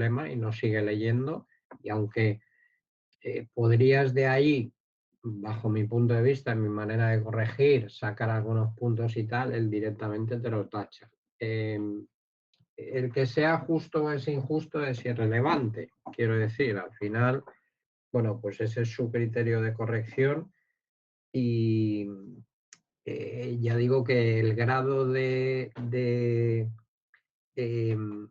problema y no sigue leyendo. Y aunque podrías de ahí, bajo mi punto de vista, en mi manera de corregir, sacar algunos puntos y tal, él directamente te lo tacha. El que sea justo o es injusto es irrelevante. Quiero decir, al final, bueno, pues ese es su criterio de corrección y ya digo que el grado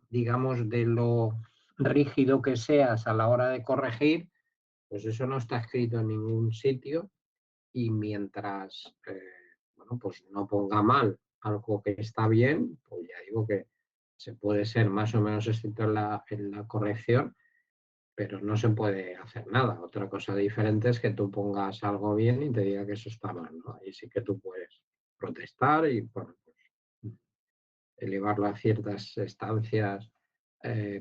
digamos, de lo rígido que seas a la hora de corregir, pues eso no está escrito en ningún sitio y mientras, bueno, pues no ponga mal algo que está bien, pues ya digo que se puede ser más o menos estricto en la corrección, pero no se puede hacer nada. Otra cosa diferente es que tú pongas algo bien y te diga que eso está mal, ¿no? Ahí sí que tú puedes protestar y, bueno, pues, elevarlo a ciertas estancias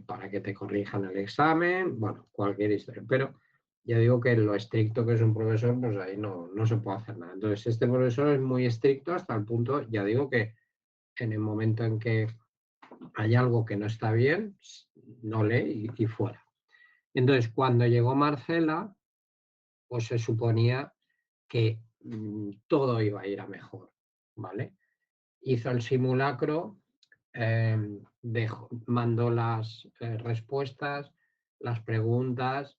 para que te corrijan el examen, bueno, cualquier historia. Pero ya digo que lo estricto que es un profesor, pues ahí no se puede hacer nada. Entonces, este profesor es muy estricto hasta el punto, ya digo que en el momento en que hay algo que no está bien, no lee y fuera. Entonces, cuando llegó Marcela, pues se suponía que todo iba a ir a mejor, ¿vale? Hizo el simulacro, mandó las respuestas, las preguntas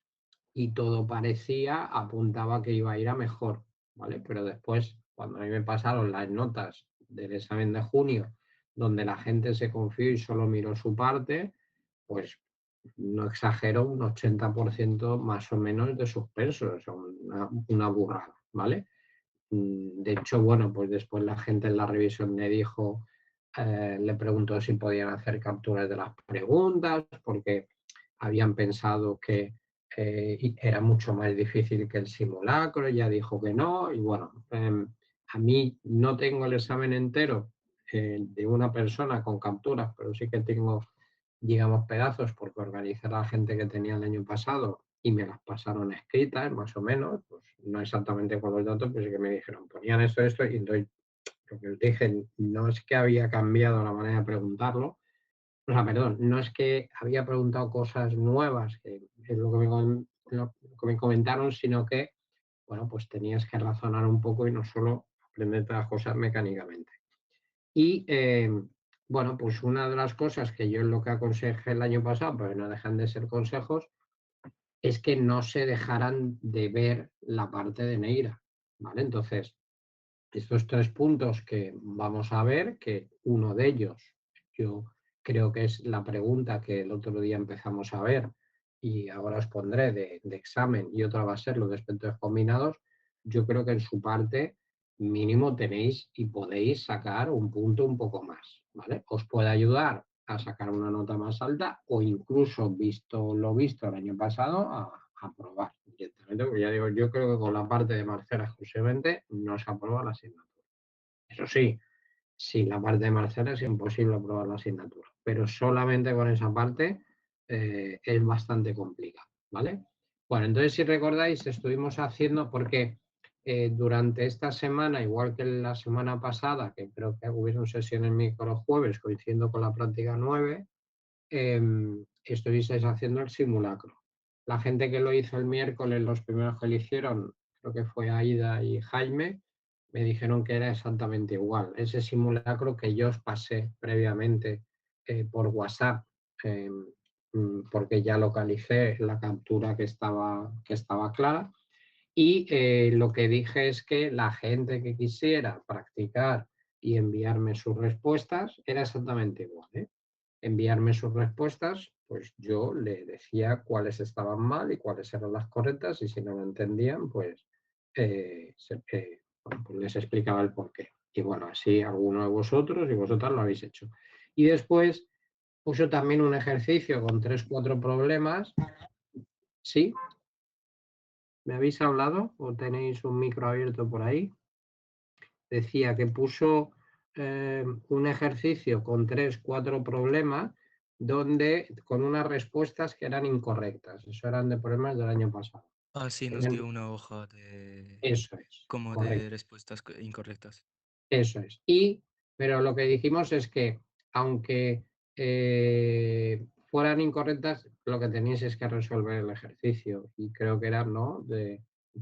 y todo parecía, apuntaba que iba a ir a mejor, ¿vale? Pero después, cuando a mí me pasaron las notas del examen de junio, donde la gente se confió y solo miró su parte, pues no exagero, un 80% más o menos de suspenso, o sea, una burrada, ¿vale? De hecho, bueno, pues después la gente en la revisión me dijo, le preguntó si podían hacer capturas de las preguntas, porque habían pensado que era mucho más difícil que el simulacro, ella dijo que no, y bueno, a mí no tengo el examen entero de una persona con capturas, pero sí que tengo, digamos, pedazos, porque organizé a la gente que tenía el año pasado y me las pasaron escritas, más o menos, pues no exactamente con los datos, pero sí que me dijeron, ponían esto, y entonces lo que os dije, no es que había cambiado la manera de preguntarlo, o sea, perdón, no es que había preguntado cosas nuevas, que es lo que me comentaron, sino que, bueno, pues tenías que razonar un poco y no solo aprender las cosas mecánicamente. Y, bueno, pues una de las cosas que yo es lo que aconsejé el año pasado, pero no dejan de ser consejos, es que no se dejaran de ver la parte de Neira, ¿vale? Entonces, estos 3 puntos que vamos a ver, que uno de ellos, yo creo que es la pregunta que el otro día empezamos a ver y ahora os pondré de examen y otra va a ser los de espectros combinados, yo creo que en su parte mínimo tenéis y podéis sacar un punto un poco más, ¿vale? Os puede ayudar a sacar una nota más alta o incluso, visto lo visto el año pasado, a probar directamente, porque ya digo, yo creo que con la parte de Marcela exclusivamente no se aprueba la asignatura. Eso sí, sin la parte de Marcela es imposible aprobar la asignatura, pero solamente con esa parte es bastante complicado, ¿vale? Bueno, entonces si recordáis, estuvimos haciendo, porque durante esta semana, igual que la semana pasada, que creo que hubieron sesiones miércoles jueves, coincidiendo con la práctica 9, estuvisteis haciendo el simulacro. La gente que lo hizo el miércoles, los primeros que lo hicieron, creo que fue Aida y Jaime, me dijeron que era exactamente igual. Ese simulacro que yo os pasé previamente por WhatsApp, eh, porque ya localicé la captura que estaba clara. Y lo que dije es que la gente que quisiera practicar y enviarme sus respuestas era exactamente igual, ¿eh? Enviarme sus respuestas, pues yo le decía cuáles estaban mal y cuáles eran las correctas, y si no lo entendían, pues, bueno, pues les explicaba el porqué. Y bueno, así alguno de vosotros y vosotras lo habéis hecho. Y después puso también un ejercicio con 3 4 problemas. ¿Sí? ¿Me habéis hablado o tenéis un micro abierto por ahí? Decía que puso un ejercicio con 3 4 problemas donde con unas respuestas que eran incorrectas. Eso eran de problemas del año pasado. Ah, sí, nos dio una hoja de Eso es, como de correcto. respuestas incorrectas. Eso es. Pero lo que dijimos es que aunque fueran incorrectas, lo que tenéis es que resolver el ejercicio. Y creo que eran, ¿no?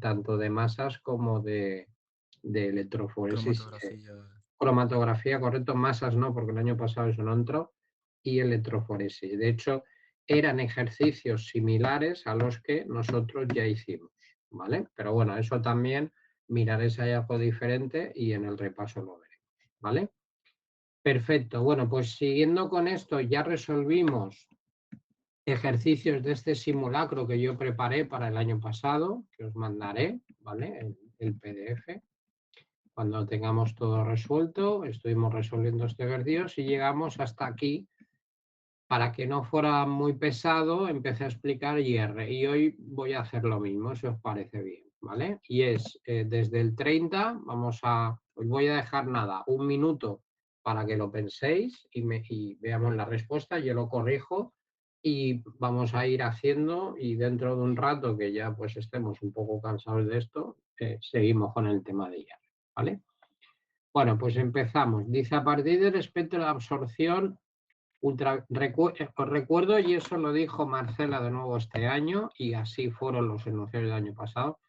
Tanto de masas como de electroforesis. Cromatografía. Cromatografía, correcto, masas no, porque el año pasado eso no entró, y electroforesis. De hecho, eran ejercicios similares a los que nosotros ya hicimos, ¿vale? Pero bueno, eso también miraré si hay algo diferente y en el repaso lo veremos, ¿vale? Perfecto, bueno, pues siguiendo con esto, ya resolvimos ejercicios de este simulacro que yo preparé para el año pasado, que os mandaré, ¿vale? El PDF. Cuando tengamos todo resuelto, estuvimos resolviendo este ejercicio y llegamos hasta aquí. Para que no fuera muy pesado, empecé a explicar IR y hoy voy a hacer lo mismo, si os parece bien, ¿vale? Y es desde el 30, os voy a dejar nada, 1 minuto para que lo penséis y veamos la respuesta, yo lo corrijo y vamos a ir haciendo y dentro de un rato que ya pues estemos un poco cansados de esto, seguimos con el tema de IR, ¿vale? Bueno, pues empezamos. Dice, a partir del espectro de absorción, os recuerdo, y eso lo dijo Marcela de nuevo este año, y así fueron los enunciados del año pasado,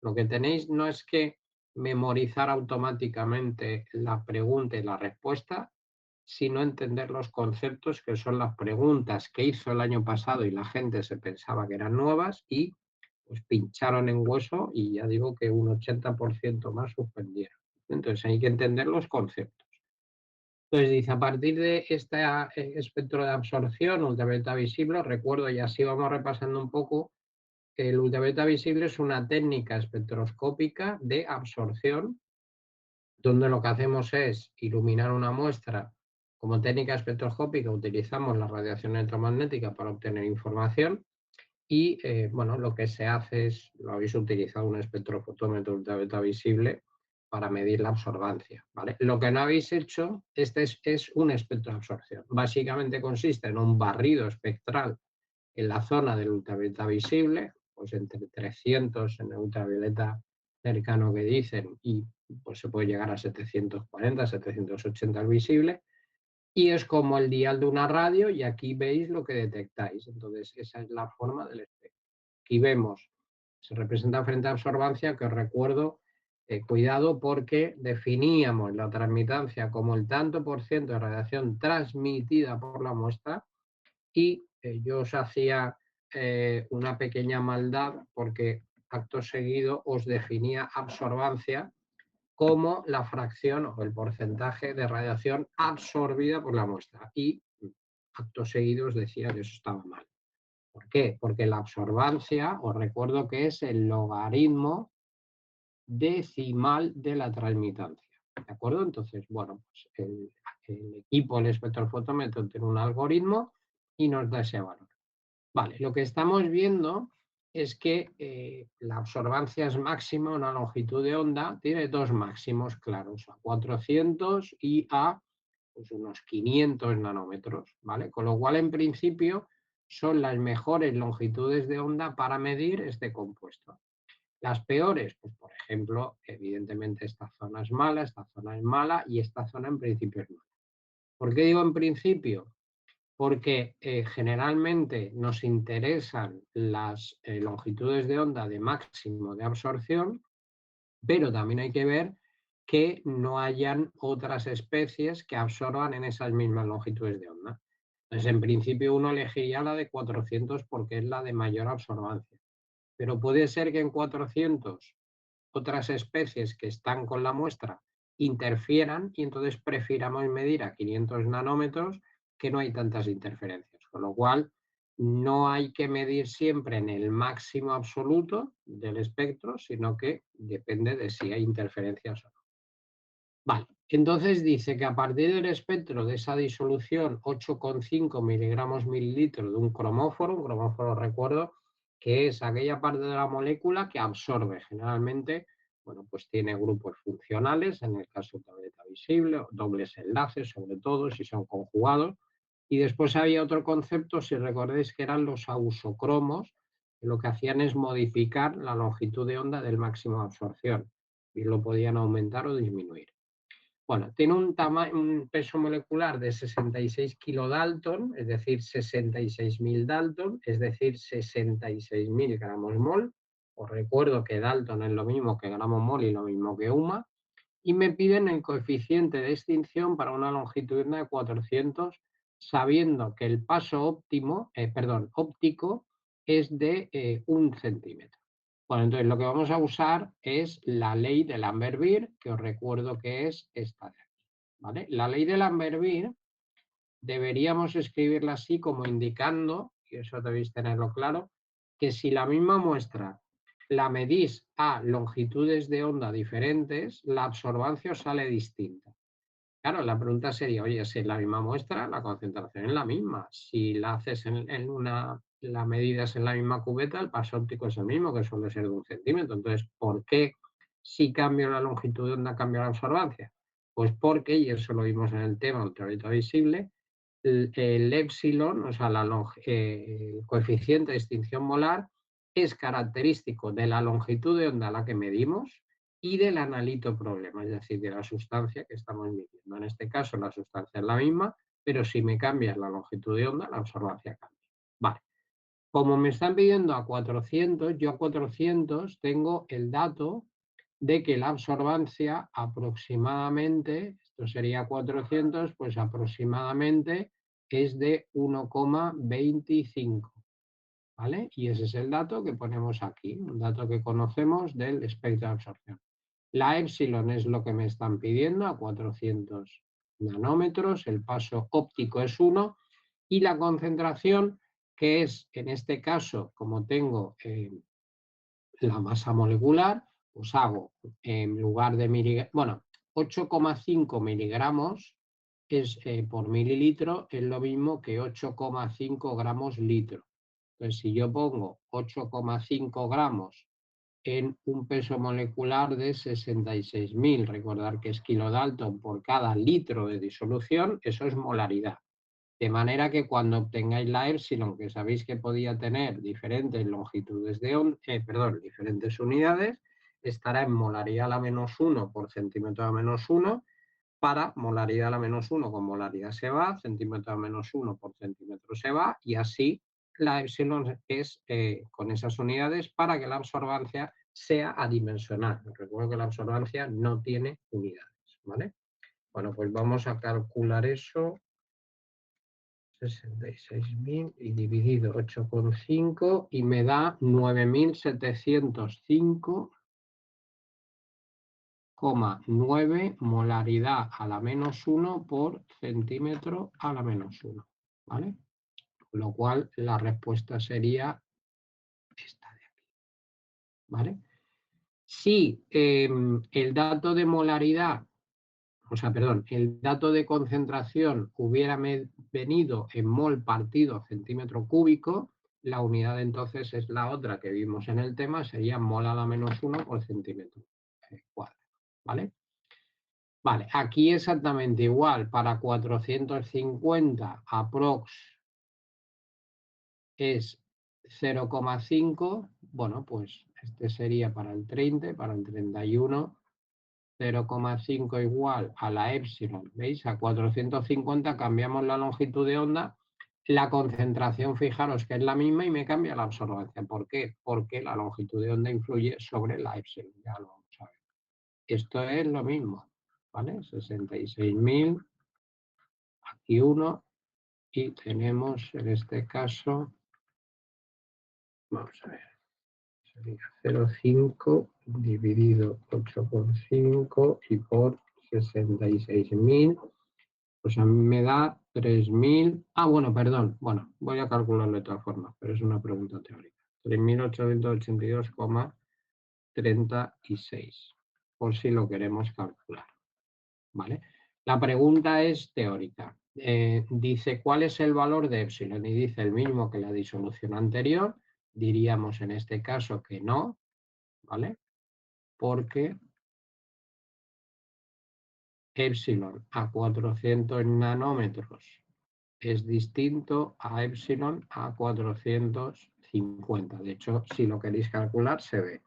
lo que tenéis no es que memorizar automáticamente la pregunta y la respuesta, sino entender los conceptos que son las preguntas que hizo el año pasado y la gente se pensaba que eran nuevas y pues pincharon en hueso y ya digo que un 80% más suspendieron. Entonces hay que entender los conceptos. Entonces dice, a partir de este espectro de absorción, ultravioleta visible, recuerdo y así vamos repasando un poco, el ultravioleta visible es una técnica espectroscópica de absorción, donde lo que hacemos es iluminar una muestra. Como técnica espectroscópica utilizamos la radiación electromagnética para obtener información y bueno, lo que se hace es, lo habéis utilizado un espectrofotómetro ultravioleta visible para medir la absorbancia, ¿vale? Lo que no habéis hecho, este es un espectro de absorción. Básicamente consiste en un barrido espectral en la zona del ultravioleta visible, pues entre 300 en el ultravioleta cercano que dicen y pues se puede llegar a 740, 780 el visible, y es como el dial de una radio y aquí veis lo que detectáis. Entonces esa es la forma del espectro. Aquí vemos, se representa frente a absorbancia, que os recuerdo, cuidado porque definíamos la transmitancia como el tanto por ciento de radiación transmitida por la muestra y yo os hacía una pequeña maldad porque acto seguido os definía absorbancia como la fracción o el porcentaje de radiación absorbida por la muestra y acto seguido os decía que eso estaba mal. ¿Por qué? Porque la absorbancia, os recuerdo que es el logaritmo decimal de la transmitancia. ¿De acuerdo? Entonces, bueno, pues el equipo, el espectrofotómetro, tiene un algoritmo y nos da ese valor. Vale, lo que estamos viendo es que la absorbancia es máxima, una longitud de onda, tiene dos máximos claros, a 400 y a pues, unos 500 nanómetros, ¿vale? Con lo cual, en principio, son las mejores longitudes de onda para medir este compuesto. Las peores, pues por ejemplo, evidentemente esta zona es mala, esta zona es mala y esta zona en principio es mala. ¿Por qué digo en principio? Porque generalmente nos interesan las longitudes de onda de máximo de absorción, pero también hay que ver que no hayan otras especies que absorban en esas mismas longitudes de onda. Entonces, en principio uno elegiría la de 400 porque es la de mayor absorbancia. Pero puede ser que en 400 otras especies que están con la muestra interfieran y entonces prefiramos medir a 500 nanómetros que no hay tantas interferencias. Con lo cual, no hay que medir siempre en el máximo absoluto del espectro, sino que depende de si hay interferencias o no. Vale, entonces dice que a partir del espectro de esa disolución 8,5 miligramos mililitro de un cromóforo recuerdo que es aquella parte de la molécula que absorbe generalmente, bueno, pues tiene grupos funcionales, en el caso de tableta visible, o dobles enlaces, sobre todo si son conjugados. Y después había otro concepto, si recordáis, que eran los ausocromos, que lo que hacían es modificar la longitud de onda del máximo de absorción y lo podían aumentar o disminuir. Bueno, tiene un peso molecular de 66 kilodalton, es decir, 66.000 dalton, es decir, 66.000 gramos mol. Os recuerdo que dalton es lo mismo que gramo mol y lo mismo que UMA. Y me piden el coeficiente de extinción para una longitudinal de 400, sabiendo que el paso óptimo, óptico es de 1 centímetro. Bueno, entonces lo que vamos a usar es la ley de Lambert-Beer, que os recuerdo que es esta de aquí, ¿vale? La ley de Lambert-Beer deberíamos escribirla así como indicando, y eso debéis tenerlo claro, que si la misma muestra la medís a longitudes de onda diferentes, la absorbancia os sale distinta. Claro, la pregunta sería, oye, si es la misma muestra, la concentración es la misma. Si la haces la medida es en la misma cubeta, el paso óptico es el mismo, que suele ser de 1 centímetro. Entonces, ¿por qué si cambio la longitud de onda cambio la absorbancia? Pues porque, y eso lo vimos en el tema ultravioleta visible, el épsilon, o sea, el coeficiente de extinción molar, es característico de la longitud de onda a la que medimos y del analito problema, es decir, de la sustancia que estamos midiendo. En este caso, la sustancia es la misma, pero si me cambias la longitud de onda, la absorbancia cambia. Vale. Como me están pidiendo a 400, yo a 400 tengo el dato de que la absorbancia aproximadamente, esto sería 400, pues aproximadamente es de 1,25, ¿vale? Y ese es el dato que ponemos aquí, un dato que conocemos del espectro de absorción. La épsilon es lo que me están pidiendo a 400 nanómetros, el paso óptico es 1 y la concentración, que es en este caso, como tengo la masa molecular, pues hago en lugar de 8,5 miligramos por mililitro es lo mismo que 8,5 gramos litro. Entonces, si yo pongo 8,5 gramos en un peso molecular de 66.000, recordar que es kilodalton por cada litro de disolución, eso es molaridad. De manera que cuando obtengáis la épsilon, que sabéis que podía tener diferentes longitudes de onda, diferentes unidades, estará en molaridad a la -1 por centímetro a -1, para molaridad a la -1 con molaridad se va, centímetro a -1 por centímetro se va, y así la épsilon es con esas unidades para que la absorbancia sea adimensional. Recuerdo que la absorbancia no tiene unidades, ¿vale? Bueno, pues vamos a calcular eso. 66.000 y dividido 8,5 y me da 9.705,9 molaridad a la -1 por centímetro a la -1, ¿vale? Con lo cual la respuesta sería esta de aquí, ¿vale? Si el dato de molaridad, el dato de concentración hubiera venido en mol partido centímetro cúbico, la unidad entonces es la otra que vimos en el tema, sería mol a la -1 por centímetro cuadrado, ¿vale? Vale, aquí exactamente igual, para 450 aprox es 0,5, bueno, pues este sería para el 30, para el 31, 0,5 igual a la épsilon, ¿veis? A 450 cambiamos la longitud de onda, la concentración, fijaros que es la misma y me cambia la absorbancia. ¿Por qué? Porque la longitud de onda influye sobre la épsilon, ya lo vamos a ver. Esto es lo mismo, ¿vale? 66.000, aquí 1, y tenemos en este caso, vamos a ver, sería 0,5 dividido 8,5 y por 66.000, pues a mí me da 3.000, bueno, perdón, bueno, voy a calcularlo de todas formas, pero es una pregunta teórica. 3.882,36, por si lo queremos calcular, ¿vale? La pregunta es teórica. Dice, ¿cuál es el valor de épsilon? Y dice el mismo que la disolución anterior. Diríamos en este caso que no, ¿vale? Porque épsilon a 400 nanómetros es distinto a épsilon a 450. De hecho, si lo queréis calcular, se ve.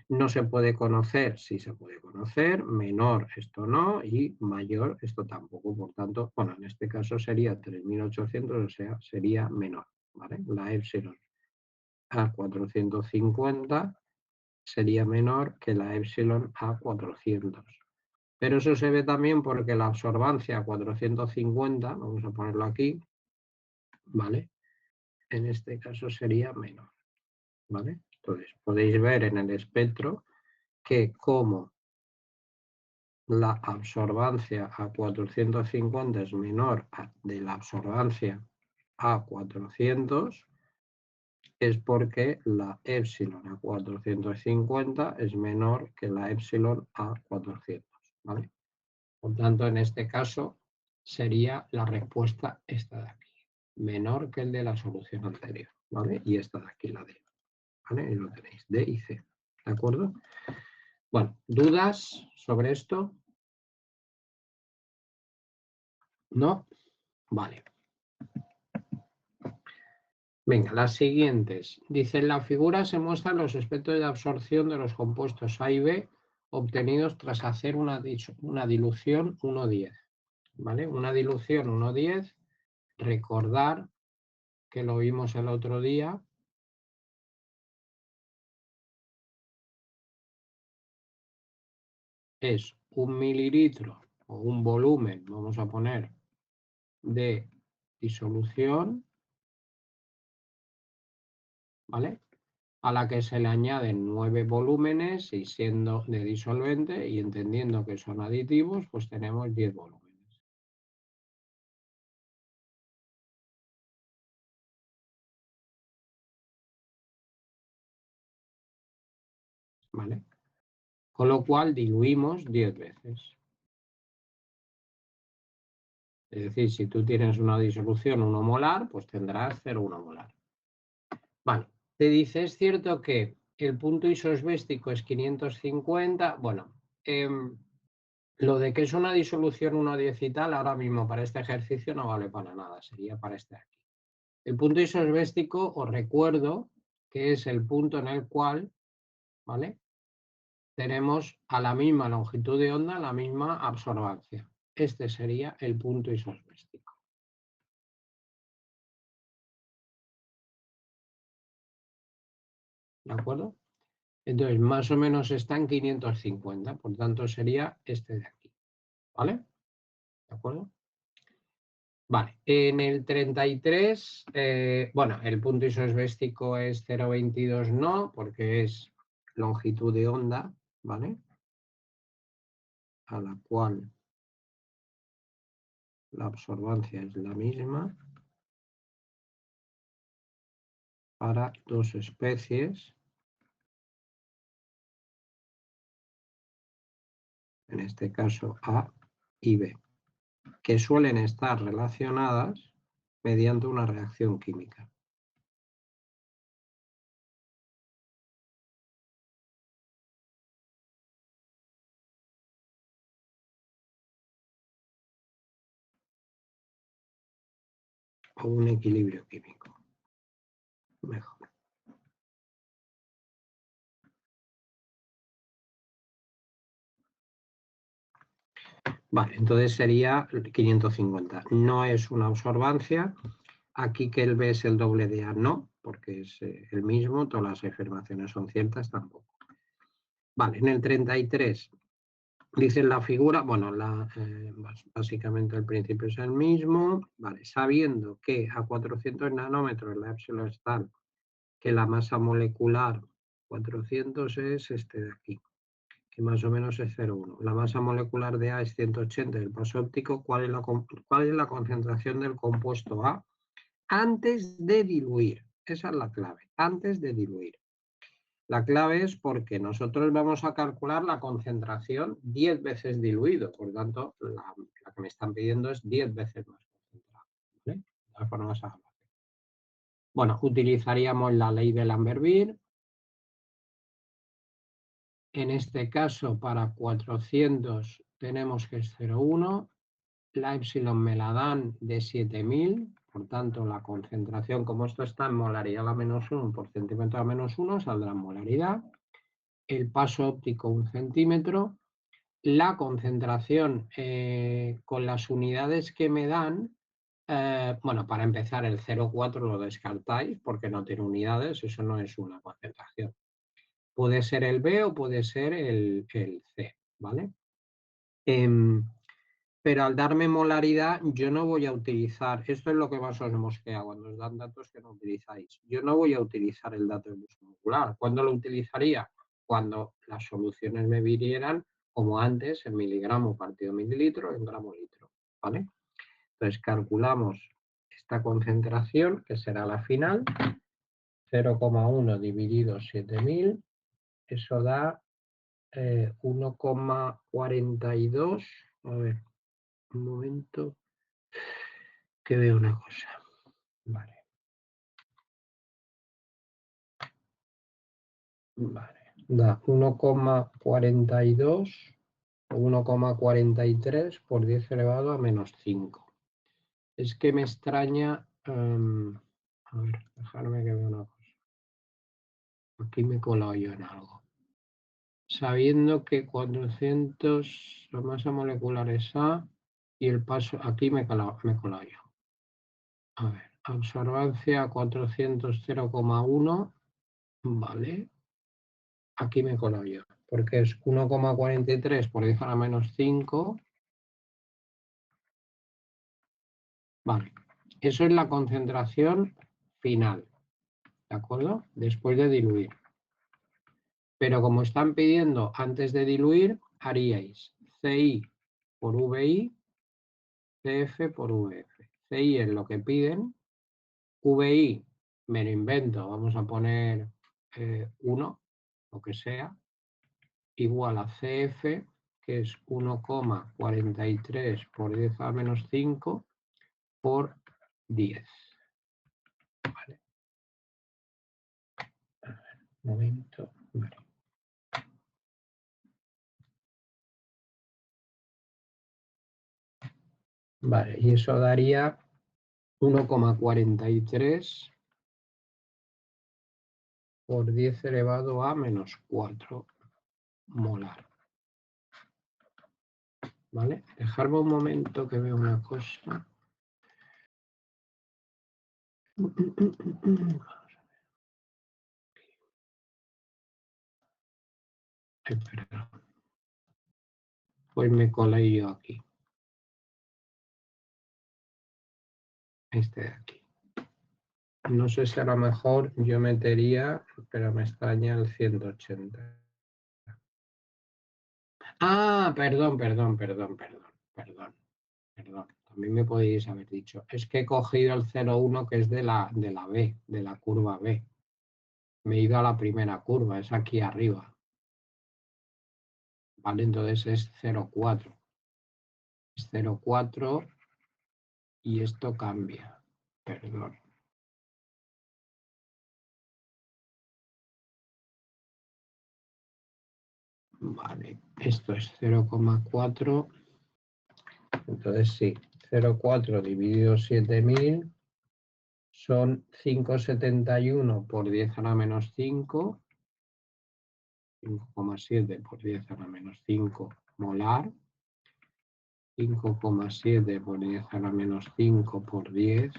No se puede conocer, sí se puede conocer, menor esto no y mayor esto tampoco. Por tanto, bueno, en este caso sería 3.800, o sea, sería menor, ¿vale? La epsilon a 450 sería menor que la epsilon a 400. Pero eso se ve también porque la absorbancia a 450, vamos a ponerlo aquí, ¿vale? En este caso sería menor, ¿vale? Entonces, podéis ver en el espectro que como la absorbancia a 450 es menor de la absorbancia a 400, es porque la epsilon a 450 es menor que la epsilon a 400, ¿vale? Por tanto, en este caso sería la respuesta esta de aquí, menor que el de la solución anterior, ¿vale? Y esta de aquí, la D, ¿vale? Y lo tenéis, D y C, ¿de acuerdo? Bueno, ¿dudas sobre esto? ¿No? Vale. Venga, las siguientes. Dice, en la figura se muestran los espectros de absorción de los compuestos A y B obtenidos tras hacer una dilución 1,10. ¿Vale? Una dilución 1,10, recordar que lo vimos el otro día, es 1 mililitro o un volumen, vamos a poner, de disolución, ¿vale? A la que se le añaden 9 volúmenes y siendo de disolvente y entendiendo que son aditivos, pues tenemos 10 volúmenes. ¿Vale? Con lo cual diluimos 10 veces. Es decir, si tú tienes una disolución 1 molar, pues tendrás 0,1 molar. Vale, te dice, es cierto que el punto isosbéstico es 550. Bueno, lo de que es una disolución 1,10 y tal, ahora mismo para este ejercicio no vale para nada, sería para este aquí. El punto isosbéstico, os recuerdo que es el punto en el cual, ¿vale?, tenemos a la misma longitud de onda, la misma absorbancia. Este sería el punto isosbéstico. ¿De acuerdo? Entonces, más o menos está en 550, por tanto sería este de aquí. ¿Vale? ¿De acuerdo? Vale, en el 33, bueno, el punto isosbéstico es 0,22 no, porque es longitud de onda, ¿vale?, a la cual la absorbancia es la misma para dos especies, en este caso A y B, que suelen estar relacionadas mediante una reacción química. O un equilibrio químico. Mejor. Vale, entonces sería 550. No es una absorbancia. Aquí que el B es el doble de A, no, porque es el mismo, todas las afirmaciones son ciertas, tampoco. Vale, en el 33 dice la figura, bueno, básicamente el principio es el mismo, vale, sabiendo que a 400 nanómetros la epsilon es tal que la masa molecular 400 es este de aquí, que más o menos es 0,1. La masa molecular de A es 180 del paso óptico. ¿Cuál es la concentración del compuesto A antes de diluir? Esa es la clave, antes de diluir. La clave es porque nosotros vamos a calcular la concentración 10 veces diluido, por tanto, la que me están pidiendo es 10 veces más concentrado, ¿vale? De todas formas, bueno, utilizaríamos la ley de Lambert-Beer. En este caso, para 400 tenemos que es 0,1. La epsilon me la dan de 7000, por tanto, la concentración, como esto está en molaridad a la -1 por centímetro a -1, saldrá en molaridad. el paso óptico 1 centímetro, la concentración con las unidades que me dan, bueno, para empezar el 0,4 lo descartáis porque no tiene unidades, eso no es una concentración. Puede ser el B o puede ser el C, ¿vale? Pero al darme molaridad yo no voy a utilizar, esto es lo que más os mosquea cuando os dan datos que no utilizáis, yo no voy a utilizar el dato de uso molecular. ¿Cuándo lo utilizaría? Cuando las soluciones me vinieran como antes en miligramo partido mililitro en gramo litro, ¿vale? Entonces calculamos esta concentración que será la final, 0,1 dividido 7000, eso da 1,42, a ver, un momento, que veo una cosa. Vale. Vale. Da 1,42 o 1,43 por 10 elevado a menos 5. Es que me extraña. A ver, dejarme que vea una cosa. Aquí me he colado yo en algo. Sabiendo que 400, la masa molecular es A y el paso, aquí me he colado yo. A ver, absorbancia 400, 0,1, vale. Aquí me he colado yo, porque es 1,43 por 10 a la menos 5. Vale, eso es la concentración final, ¿de acuerdo? Después de diluir. Pero como están pidiendo antes de diluir, haríais CI por VI, CF por VF. CI es lo que piden, VI me lo invento, vamos a poner 1, lo que sea, igual a CF, que es 1,43 por 10 a menos 5 por 10. Vale. A ver, un momento. Vale. Vale, y eso daría 1,43 por 10 elevado a menos 4 molar. ¿Vale? Dejarme un momento que veo una cosa. Espera. Pues me colé yo aquí. Este de aquí. No sé si a lo mejor yo metería, pero me extraña el 180. Ah, perdón. También me podéis haber dicho. Es que he cogido el 0,1 que es de la B, de la curva B. Me he ido a la primera curva, es aquí arriba. Vale, entonces es 0,4. Es 0,4 y esto cambia. Perdón. Vale, esto es 0,4. Entonces sí, 0,4 dividido 7000 son 5,71 por 10 a la menos 5. 5,7 por 10 a la menos 5 molar. 5,7 por 10 a la menos 5 por 10.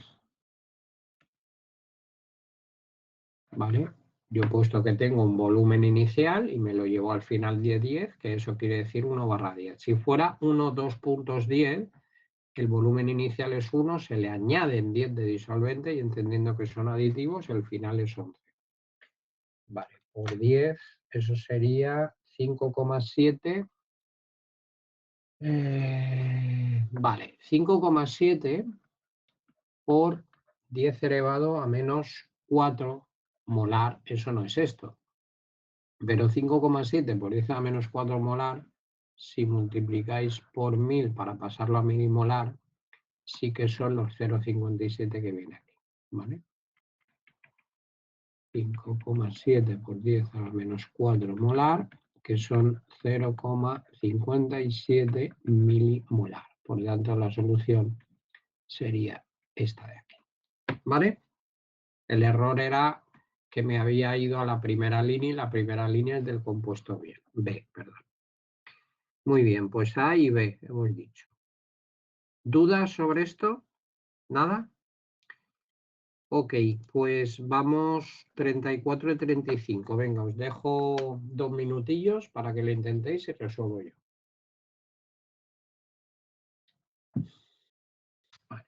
¿Vale? Yo he puesto que tengo un volumen inicial y me lo llevo al final 10, que eso quiere decir 1/10. Si fuera 1, 2.10, el volumen inicial es 1, se le añaden 10 de disolvente y entendiendo que son aditivos, el final es 11. Vale, por 10, eso sería 5,7. Vale, 5,7 por 10 elevado a menos 4 molar, eso no es esto. Pero 5,7 por 10 a menos 4 molar, si multiplicáis por 1000 para pasarlo a milimolar, sí que son los 0,57 que viene aquí, ¿vale? 5,7 por 10 a la menos 4 molar, que son 0,57 milimolar. Por lo tanto, la solución sería esta de aquí, ¿vale? El error era que me había ido a la primera línea y la primera línea es del compuesto B, perdón. Muy bien, pues A y B hemos dicho. ¿Dudas sobre esto? ¿Nada? Ok, pues vamos 34 y 35. Venga, os dejo 2 minutillos para que lo intentéis y resuelvo yo. Vale.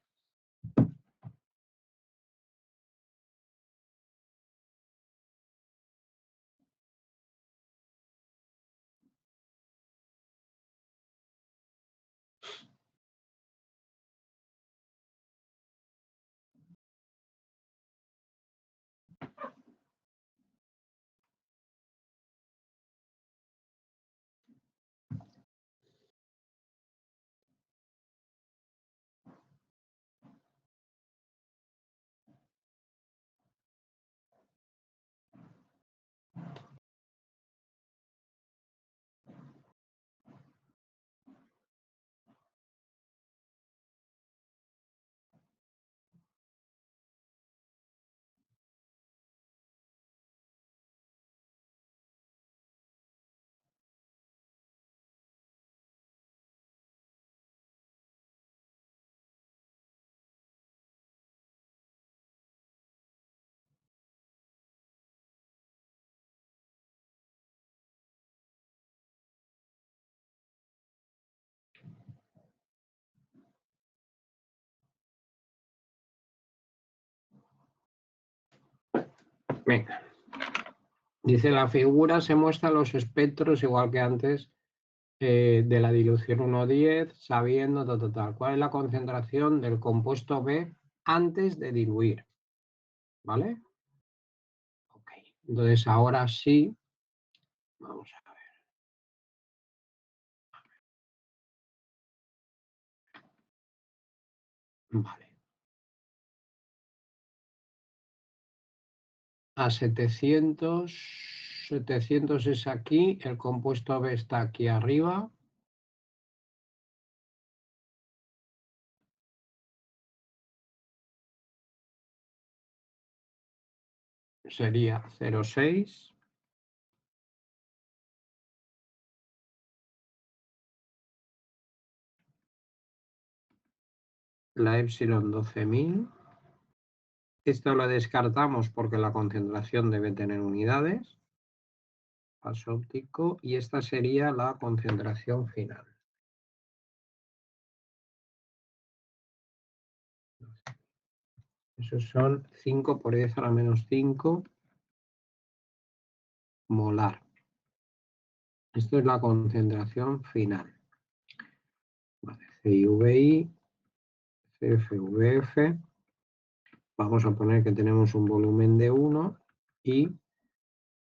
Venga. Dice, la figura se muestra los espectros igual que antes de la dilución 1,10, sabiendo total cuál es la concentración del compuesto B antes de diluir. ¿Vale? Ok, entonces ahora sí, vamos a ver. Vale. A 700 es aquí, el compuesto B está aquí arriba. Sería 0,6. La epsilon 12.000. Esto lo descartamos porque la concentración debe tener unidades. Paso óptico. Y esta sería la concentración final. Esos son 5 por 10 a la menos 5 molar. Esto es la concentración final. Vale, CIVI, CFVF. Vamos a poner que tenemos un volumen de 1 y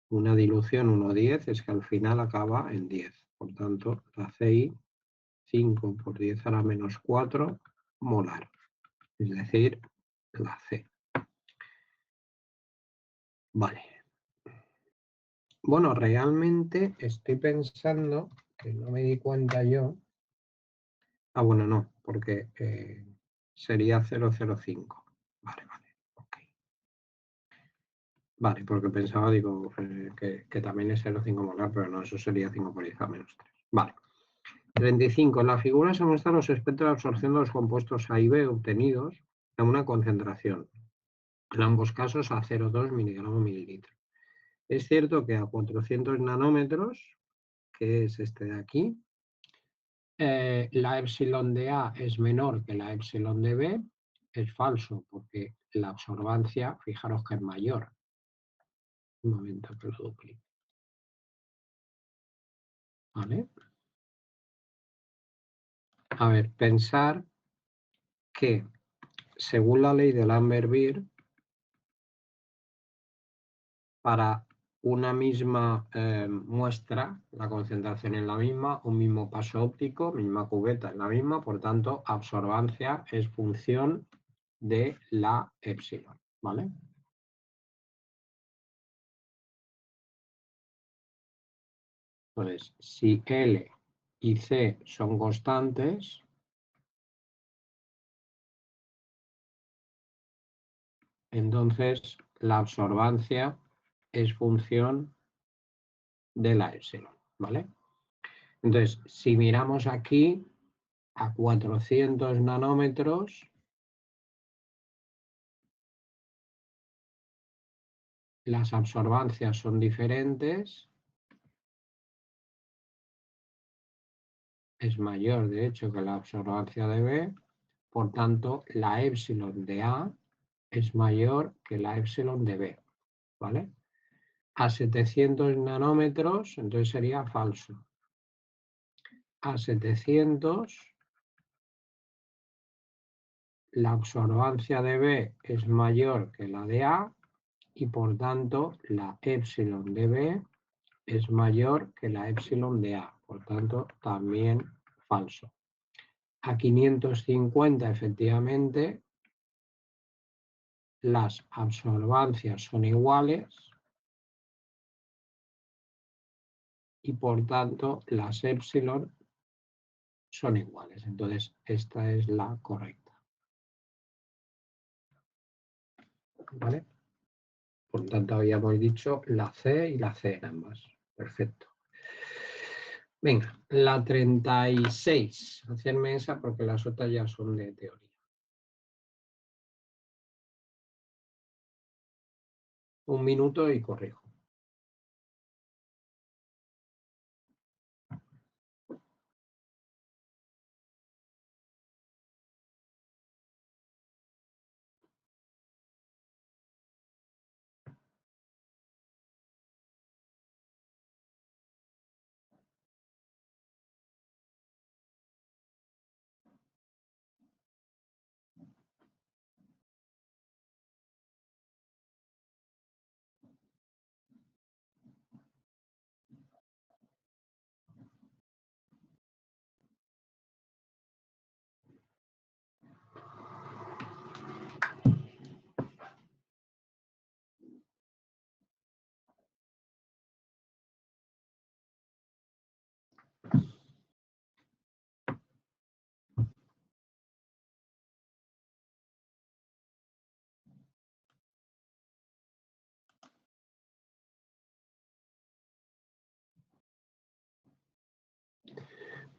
una dilución 1,10, es que al final acaba en 10. Por tanto, la CI 5 por 10 a la menos 4 molar. Es decir, la C. Vale. Bueno, realmente estoy pensando que no me di cuenta yo. Ah, bueno, no, porque sería 0,05. Vale, vale. Okay. Vale, porque pensaba, digo, que también es 0,5 molar, pero no, eso sería 5 por 10 a menos 3. Vale. 35. En la figura se muestran los espectros de absorción de los compuestos A y B obtenidos a una concentración, en ambos casos a 0,2 miligramos mililitro. Es cierto que a 400 nanómetros, que es este de aquí, la epsilon de A es menor que la epsilon de B. Es falso porque la absorbancia, fijaros que es mayor. Un momento que lo duplique. ¿Vale? A ver, pensar que según la ley de Lambert-Beer, para una misma muestra, la concentración es la misma, un mismo paso óptico, misma cubeta es la misma, por tanto, absorbancia es función de la epsilon, ¿vale? Entonces, si L y C son constantes, entonces la absorbancia es función de la epsilon, ¿vale? Entonces, si miramos aquí a 400 nanómetros, las absorbancias son diferentes. Es mayor, de hecho, que la absorbancia de B. Por tanto, la epsilon de A es mayor que la epsilon de B, ¿vale? A 700 nanómetros, entonces sería falso. A 700, la absorbancia de B es mayor que la de A y por tanto la epsilon de B es mayor que la epsilon de A. Por tanto, también falso. A 550, efectivamente, las absorbancias son iguales y por tanto las epsilon son iguales. Entonces, esta es la correcta. ¿Vale? Por tanto, habíamos dicho la C y la C en ambas. Perfecto. Venga, la 36. Hacerme esa porque las otras ya son de teoría. Un minuto y corrijo.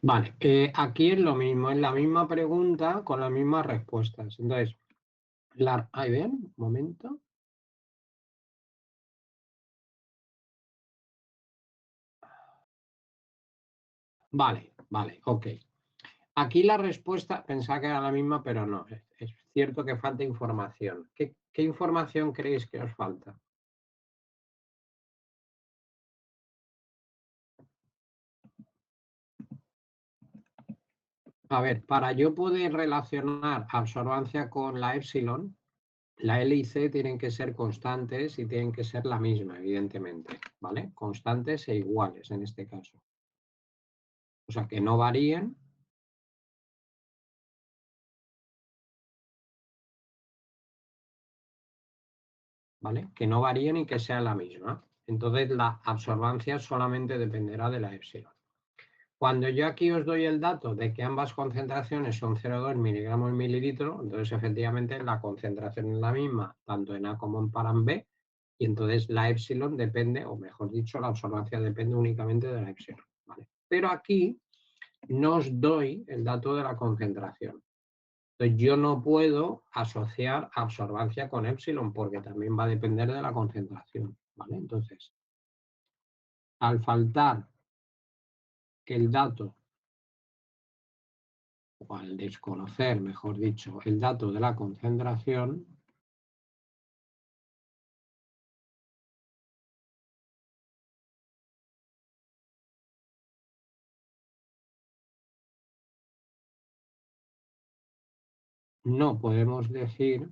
Vale, aquí es lo mismo, es la misma pregunta con las mismas respuestas. Entonces, ahí ven, un momento. Vale, ok. Aquí la respuesta, pensaba que era la misma, pero no, es cierto que falta información. ¿Qué información creéis que os falta? A ver, para yo poder relacionar absorbancia con la epsilon, la L y C tienen que ser constantes y tienen que ser la misma, evidentemente, ¿vale? Constantes e iguales en este caso. O sea, que no varíen. ¿Vale? Que no varíen y que sea la misma. Entonces la absorbancia solamente dependerá de la epsilon. Cuando yo aquí os doy el dato de que ambas concentraciones son 0,2 miligramos mililitro, entonces efectivamente la concentración es la misma, tanto en A como en param B, y entonces la epsilon depende, o mejor dicho, la absorbancia depende únicamente de la epsilon. ¿Vale? Pero aquí no os doy el dato de la concentración. Entonces yo no puedo asociar absorbancia con epsilon porque también va a depender de la concentración. ¿Vale? Entonces, al faltar el dato, o al desconocer, mejor dicho, el dato de la concentración, no podemos decir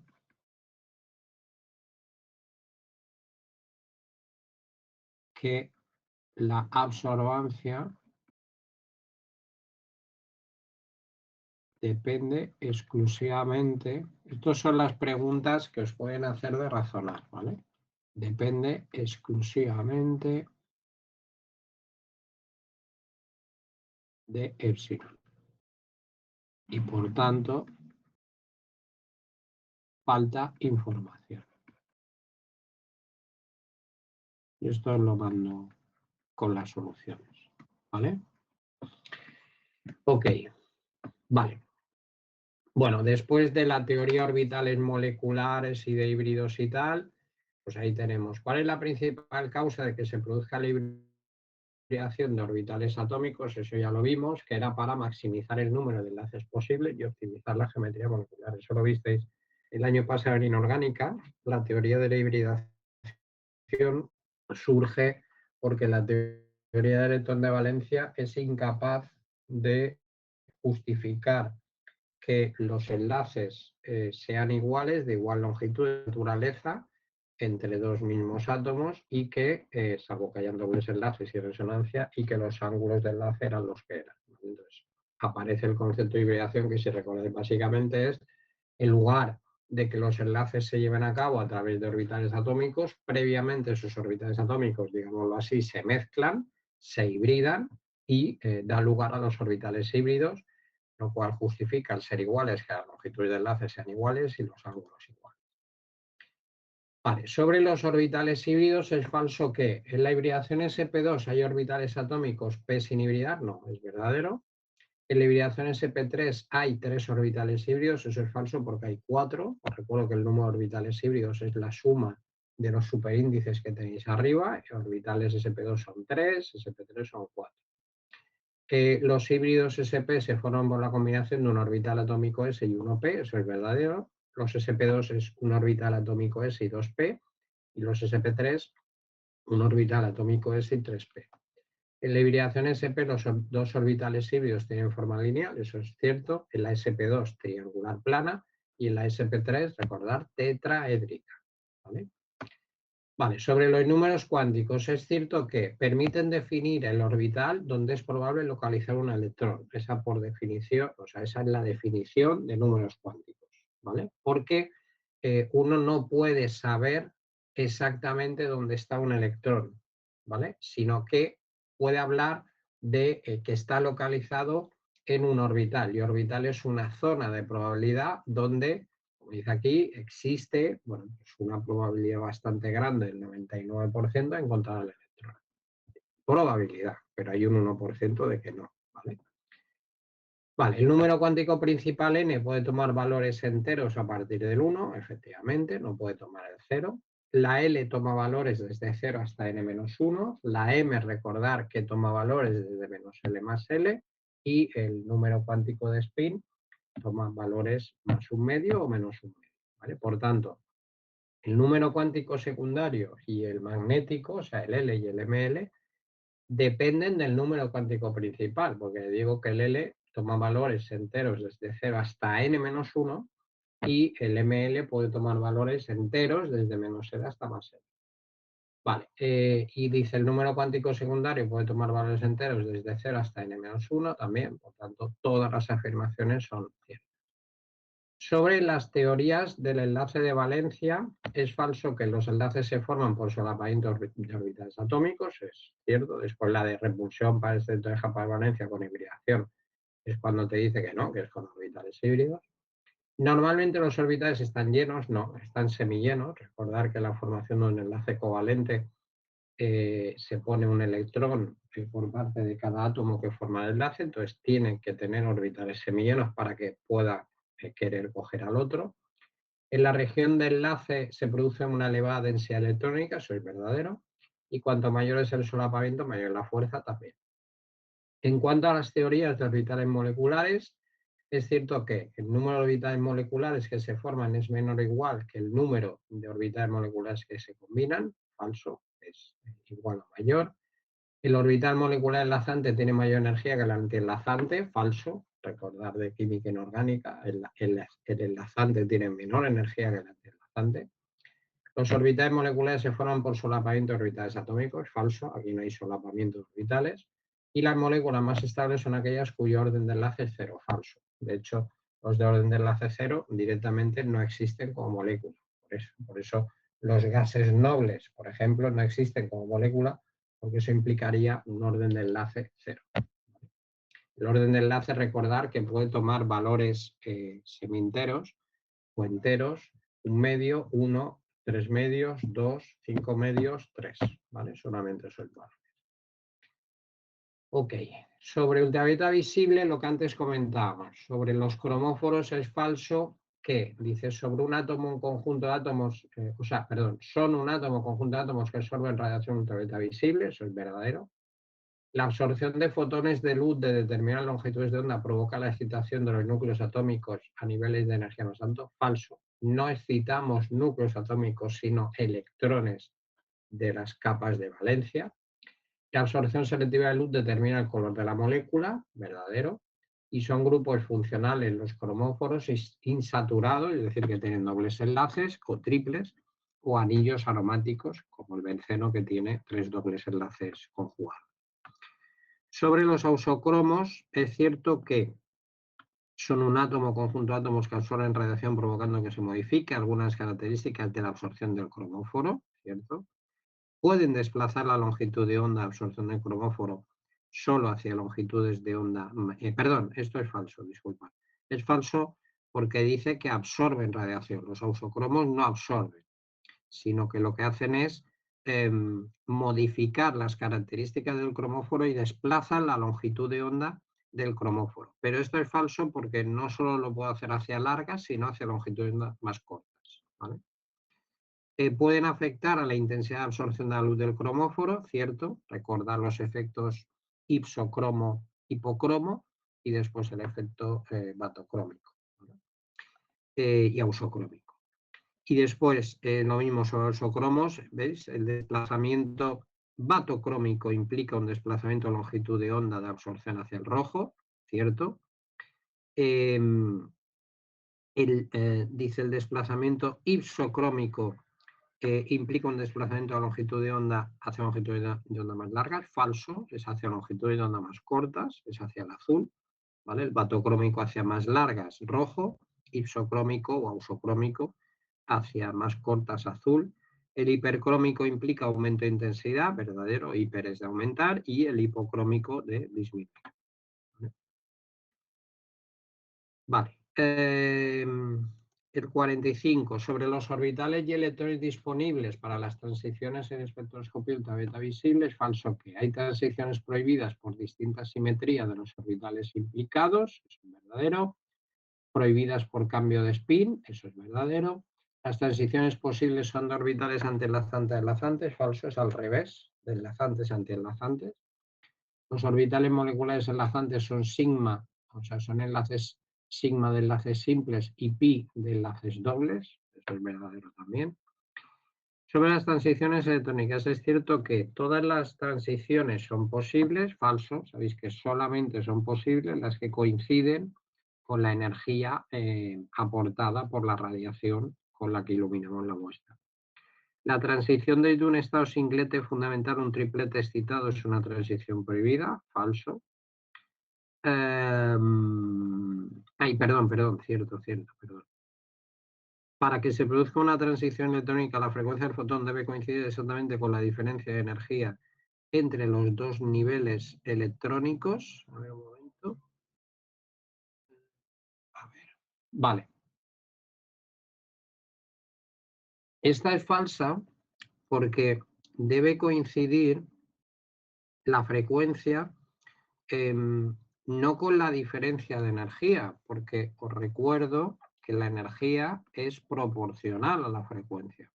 que la absorbancia depende exclusivamente, estas son las preguntas que os pueden hacer de razonar, ¿vale? Depende exclusivamente de epsilon. Y por tanto, falta información. Y esto os lo mando con las soluciones, ¿vale? Ok, vale. Bueno, después de la teoría orbitales moleculares y de híbridos y tal, pues ahí tenemos. ¿Cuál es la principal causa de que se produzca la hibridación de orbitales atómicos? Eso ya lo vimos, que era para maximizar el número de enlaces posibles y optimizar la geometría molecular. Eso lo visteis el año pasado en inorgánica. La teoría de la hibridación surge porque la teoría del electrón de valencia es incapaz de justificar que los enlaces sean iguales, de igual longitud de naturaleza, entre dos mismos átomos y que, salvo que hayan dobles enlaces y resonancia, y que los ángulos de enlace eran los que eran. Entonces, aparece el concepto de hibridación, que si recordáis básicamente es, en lugar de que los enlaces se lleven a cabo a través de orbitales atómicos, previamente esos orbitales atómicos, digámoslo así, se mezclan, se hibridan y da lugar a los orbitales híbridos, lo cual justifica el ser iguales, que las longitudes de enlace sean iguales y los ángulos iguales. Vale, sobre los orbitales híbridos, ¿es falso que en la hibridación sp2 hay orbitales atómicos p sin hibridar? No, es verdadero. En la hibridación sp3 hay 3 orbitales híbridos, eso es falso porque hay 4. Os recuerdo que el número de orbitales híbridos es la suma de los superíndices que tenéis arriba. Orbitales sp2 son 3, sp3 son 4. Los híbridos sp se forman por la combinación de un orbital atómico s y 1p, eso es verdadero. Los sp2 es un orbital atómico s y 2p, y los sp3 un orbital atómico s y 3p. En la hibridación sp los dos orbitales híbridos tienen forma lineal, eso es cierto. En la sp2 triangular plana y en la sp3, recordar, tetraédrica. ¿Vale? Vale, sobre los números cuánticos, es cierto que permiten definir el orbital donde es probable localizar un electrón. Esa por definición, o sea, esa es la definición de números cuánticos, ¿vale? Porque uno no puede saber exactamente dónde está un electrón, ¿vale? Sino que puede hablar de que está localizado en un orbital. Y orbital es una zona de probabilidad donde, como dice aquí, existe, bueno, pues una probabilidad bastante grande, el 99%, de encontrar el electrón. Probabilidad, pero hay un 1% de que no, ¿vale? Vale, el número cuántico principal n puede tomar valores enteros a partir del 1, efectivamente, no puede tomar el 0. La L toma valores desde 0 hasta n-1. La M, recordar que toma valores desde menos L más L. Y el número cuántico de spin toma valores más un medio o menos un medio, ¿vale? Por tanto, el número cuántico secundario y el magnético, o sea, el L y el ML, dependen del número cuántico principal, porque digo que el L toma valores enteros desde 0 hasta n-1 y el ML puede tomar valores enteros desde menos L hasta más L. Vale, y dice el número cuántico secundario puede tomar valores enteros desde 0 hasta n-1 también, por tanto, todas las afirmaciones son ciertas. Sobre las teorías del enlace de valencia, es falso que los enlaces se forman por solapamiento de orbitales atómicos, es cierto. Después la de repulsión para el centro de Japa de valencia con hibridación es cuando te dice que no, que es con orbitales híbridos. Normalmente los orbitales están llenos, no, están semillenos. Recordar que la formación de un enlace covalente se pone un electrón por parte de cada átomo que forma el enlace, entonces tienen que tener orbitales semillenos para que pueda querer coger al otro. En la región de enlace se produce una elevada densidad electrónica, eso es verdadero, y cuanto mayor es el solapamiento, mayor es la fuerza también. En cuanto a las teorías de orbitales moleculares, es cierto que el número de orbitales moleculares que se forman es menor o igual que el número de orbitales moleculares que se combinan, falso, es igual o mayor. El orbital molecular enlazante tiene mayor energía que el antienlazante, falso. Recordar de química inorgánica, el enlazante tiene menor energía que el antienlazante. Los orbitales moleculares se forman por solapamiento de orbitales atómicos, falso, aquí no hay solapamiento de orbitales. Y las moléculas más estables son aquellas cuyo orden de enlace es cero, falso. De hecho, los de orden de enlace cero directamente no existen como molécula. Por eso los gases nobles, por ejemplo, no existen como molécula, porque eso implicaría un orden de enlace cero. El orden de enlace, recordar que puede tomar valores semienteros o enteros, un medio, 1, 3 medios, 2, 5 medios, 3, ¿vale? Solamente soy par. Ok, sobre ultravioleta visible, lo que antes comentábamos, sobre los cromóforos es falso que, dice, sobre un átomo, un conjunto de átomos, son un átomo, conjunto de átomos que absorben radiación ultravioleta visible, eso es verdadero. La absorción de fotones de luz de determinadas longitudes de onda provoca la excitación de los núcleos atómicos a niveles de energía más alto, falso. No excitamos núcleos atómicos, sino electrones de las capas de valencia. La absorción selectiva de luz determina el color de la molécula, verdadero, y son grupos funcionales los cromóforos insaturados, es decir, que tienen dobles enlaces o triples, o anillos aromáticos, como el benceno que tiene 3 dobles enlaces conjugados. Sobre los ausocromos, es cierto que son un átomo o conjunto de átomos que absorben radiación provocando que se modifique algunas características de la absorción del cromóforo, ¿cierto? Pueden desplazar la longitud de onda de absorción del cromóforo solo hacia longitudes de onda... perdón, esto es falso, disculpa. Es falso porque dice que absorben radiación. Los ausocromos no absorben, sino que lo que hacen es modificar las características del cromóforo y desplazan la longitud de onda del cromóforo. Pero esto es falso porque no solo lo puedo hacer hacia largas, sino hacia longitudes más cortas, ¿vale? Pueden afectar a la intensidad de absorción de la luz del cromóforo, ¿cierto? Recordar los efectos ipsocromo, hipocromo y después el efecto batocrómico, ¿vale? Y ausocrómico. Y después lo mismo sobre los cromos, ¿veis? El desplazamiento batocrómico implica un desplazamiento de longitud de onda de absorción hacia el rojo, ¿cierto? Dice el desplazamiento ipsocrómico implica un desplazamiento de longitud de onda hacia longitud de onda más largas, falso, es hacia longitud de onda más cortas, es hacia el azul, ¿vale? El batocrómico hacia más largas, rojo, ipsocrómico o ausocrómico hacia más cortas, azul. El hipercrómico implica aumento de intensidad, verdadero, hiper es de aumentar, y el hipocrómico de disminuir. Vale. El 45, sobre los orbitales y electrones disponibles para las transiciones en espectroscopia ultravioleta visible, es falso que hay transiciones prohibidas por distinta simetría de los orbitales implicados, eso es verdadero. Prohibidas por cambio de spin, eso es verdadero. Las transiciones posibles son de orbitales antienlazantes, falso, es al revés, de enlazantes antienlazantes. Los orbitales moleculares enlazantes son sigma, o sea, son enlaces sigma de enlaces simples y pi de enlaces dobles, eso es verdadero también. Sobre las transiciones electrónicas, es cierto que todas las transiciones son posibles, falso, sabéis que solamente son posibles las que coinciden con la energía aportada por la radiación con la que iluminamos la muestra. La transición desde un estado singlete fundamental a un triplete excitado es una transición prohibida, falso. Cierto, perdón. Para que se produzca una transición electrónica, la frecuencia del fotón debe coincidir exactamente con la diferencia de energía entre los dos niveles electrónicos. A ver un momento. A ver. Vale. Esta es falsa porque debe coincidir la frecuencia no con la diferencia de energía, porque os recuerdo que la energía es proporcional a la frecuencia.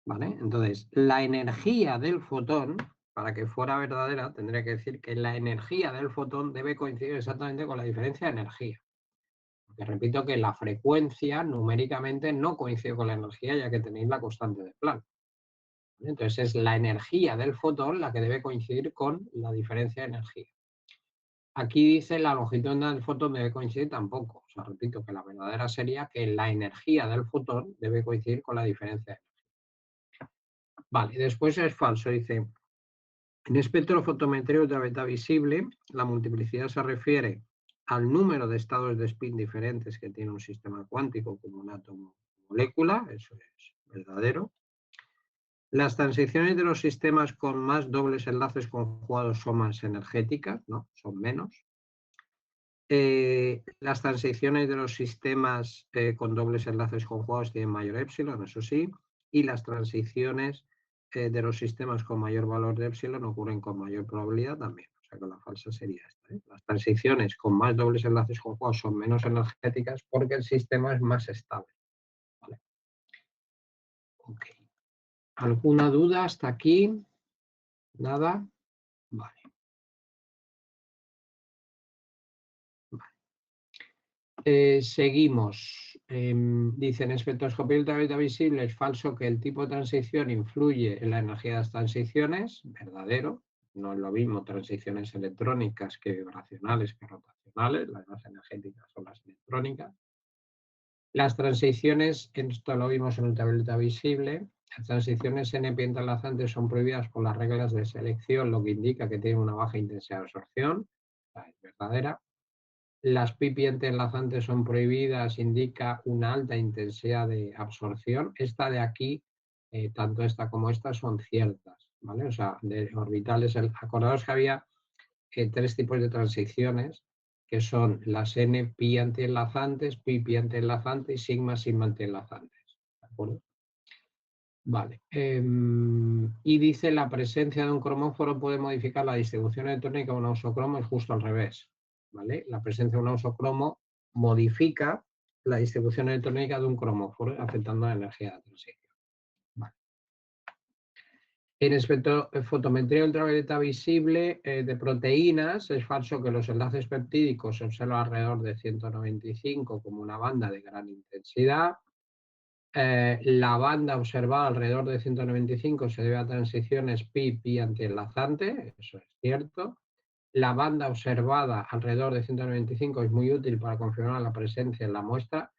¿Vale? Entonces, la energía del fotón, para que fuera verdadera, tendría que decir que la energía del fotón debe coincidir exactamente con la diferencia de energía. Porque repito que la frecuencia numéricamente no coincide con la energía, ya que tenéis la constante de Planck. Entonces es la energía del fotón la que debe coincidir con la diferencia de energía. Aquí dice la longitud de onda del fotón debe coincidir tampoco. O sea, repito que la verdadera sería que la energía del fotón debe coincidir con la diferencia de energía. Vale, después es falso, dice, en espectrofotometría ultravioleta visible, la multiplicidad se refiere al número de estados de spin diferentes que tiene un sistema cuántico como un átomo o molécula, eso es verdadero. Las transiciones de los sistemas con más dobles enlaces conjugados son más energéticas, ¿no? Son menos. Las transiciones de los sistemas con dobles enlaces conjugados tienen mayor epsilon, eso sí. y las transiciones de los sistemas con mayor valor de epsilon ocurren con mayor probabilidad también. O sea que la falsa sería esta, ¿eh? Las transiciones con más dobles enlaces conjugados son menos energéticas porque el sistema es más estable. ¿Vale? Ok. ¿Alguna duda hasta aquí? ¿Nada? Vale. Seguimos. Dice, en espectroscopía ultravioleta visible es falso que el tipo de transición influye en la energía de las transiciones. Verdadero. No es lo mismo transiciones electrónicas que vibracionales que rotacionales. Las más energéticas son las electrónicas. Las transiciones, esto lo vimos en ultravioleta visible, las transiciones NP entrelazantes son prohibidas por las reglas de selección, lo que indica que tienen una baja intensidad de absorción. Es verdadera. Las pipi entrelazantes son prohibidas, indica una alta intensidad de absorción. Esta de aquí, tanto esta como esta, son ciertas, ¿vale? O sea, de orbitales. Acordaos que había 3 tipos de transiciones, que son las N-pi antienlazantes, pi-pi antienlazante y sigma-sigma antienlazantes. ¿De acuerdo? Vale. Y dice, la presencia de un cromóforo puede modificar la distribución electrónica de un ausocromo, es justo al revés. ¿Vale? La presencia de un ausocromo modifica la distribución electrónica de un cromóforo, afectando la energía de la transición. Vale. En espectrofotometría ultravioleta visible de proteínas, es falso que los enlaces peptídicos se observan alrededor de 195 como una banda de gran intensidad. La banda observada alrededor de 195 se debe a transiciones pi-pi antienlazante, eso es cierto. La banda observada alrededor de 195 es muy útil para confirmar la presencia en la muestra.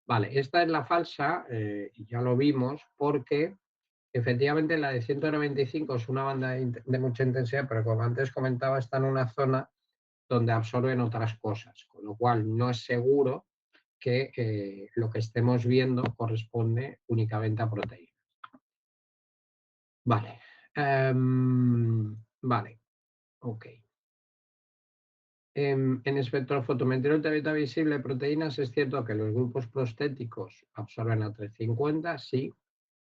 Vale, esta es la falsa, ya lo vimos, porque efectivamente la de 195 es una banda de mucha intensidad, pero como antes comentaba, está en una zona donde absorben otras cosas, con lo cual no es seguro que lo que estemos viendo corresponde únicamente a proteínas. Vale. Vale. Ok. En espectrofotometría ultravioleta visible de proteínas es cierto que los grupos prostéticos absorben a 350, sí.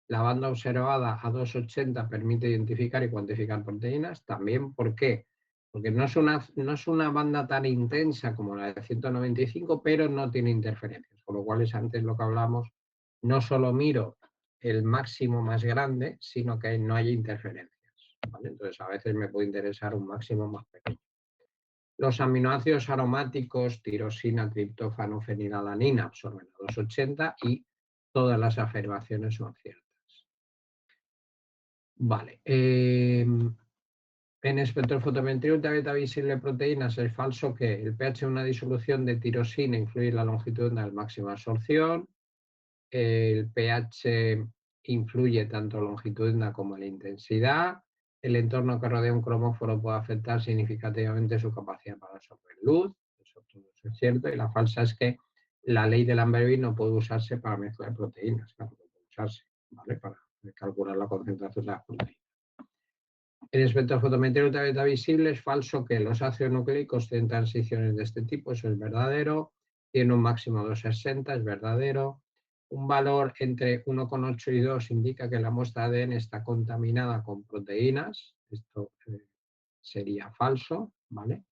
La banda observada a 280 permite identificar y cuantificar proteínas. También, ¿por qué? Porque no es una banda tan intensa como la de 195, pero no tiene interferencias. Con lo cual es antes lo que hablamos, no solo miro el máximo más grande, sino que no hay interferencias. ¿Vale? Entonces a veces me puede interesar un máximo más pequeño. Los aminoácidos aromáticos, tirosina, triptófano, fenilalanina, absorben a 280 y todas las afirmaciones son ciertas. Vale. En espectrofotometría ultravioleta visible de proteínas es falso que el pH de una disolución de tirosina influye en la longitud del máxima absorción. El pH influye tanto longitudinal como en la intensidad. El entorno que rodea un cromóforo puede afectar significativamente su capacidad para absorber luz. Eso todo eso es cierto. Y la falsa es que la ley de Lambert no puede usarse para mezclar proteínas. Claro, no puede usarse, ¿vale? Para calcular la concentración de las proteínas. En espectrofotometría ultravioleta visible es falso que los ácidos nucleicos tienen transiciones de este tipo, eso es verdadero. Tiene un máximo de 260, es verdadero. Un valor entre 1,8 y 2 indica que la muestra de ADN está contaminada con proteínas. Esto sería falso, ¿vale?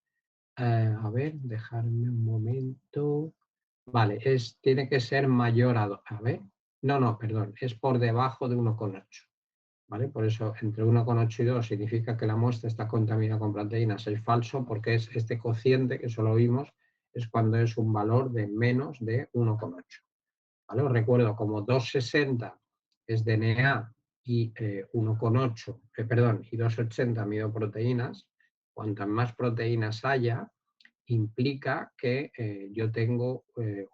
A ver, dejarme un momento. Vale, tiene que ser mayor a 2. A ver, no, perdón, es por debajo de 1,8. ¿Vale? Por eso entre 1,8 y 2 significa que la muestra está contaminada con proteínas. Es falso porque es este cociente que solo vimos, es cuando es un valor de menos de 1,8. ¿Vale? Os recuerdo, como 260 es DNA y 1,8, perdón, y 280 mido proteínas, cuantas más proteínas haya, implica que yo tengo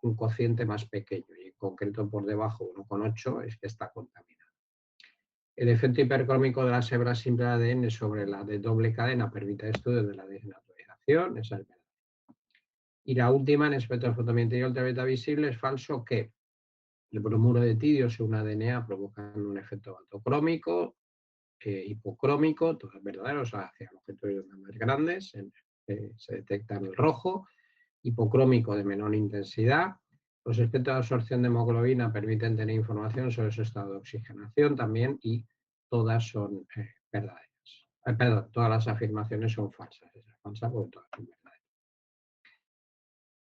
un cociente más pequeño y en concreto por debajo de 1,8 es que está contaminado. El efecto hipercrómico de las hebras simples de ADN sobre la de doble cadena permite estudios de la desnaturalización, esa es verdad. Y la última, en espectrofotometría ultravioleta visible, es falso que el bromuro de tidio y una DNA provocan un efecto altocrómico, hipocrómico, todo es verdadero, o sea, hacia objetos más grandes, se detecta en el rojo, hipocrómico de menor intensidad. Los efectos de absorción de hemoglobina permiten tener información sobre su estado de oxigenación también y todas son verdaderas. Perdón, todas las afirmaciones son falsas. Esa es falsa porque todas son verdaderas.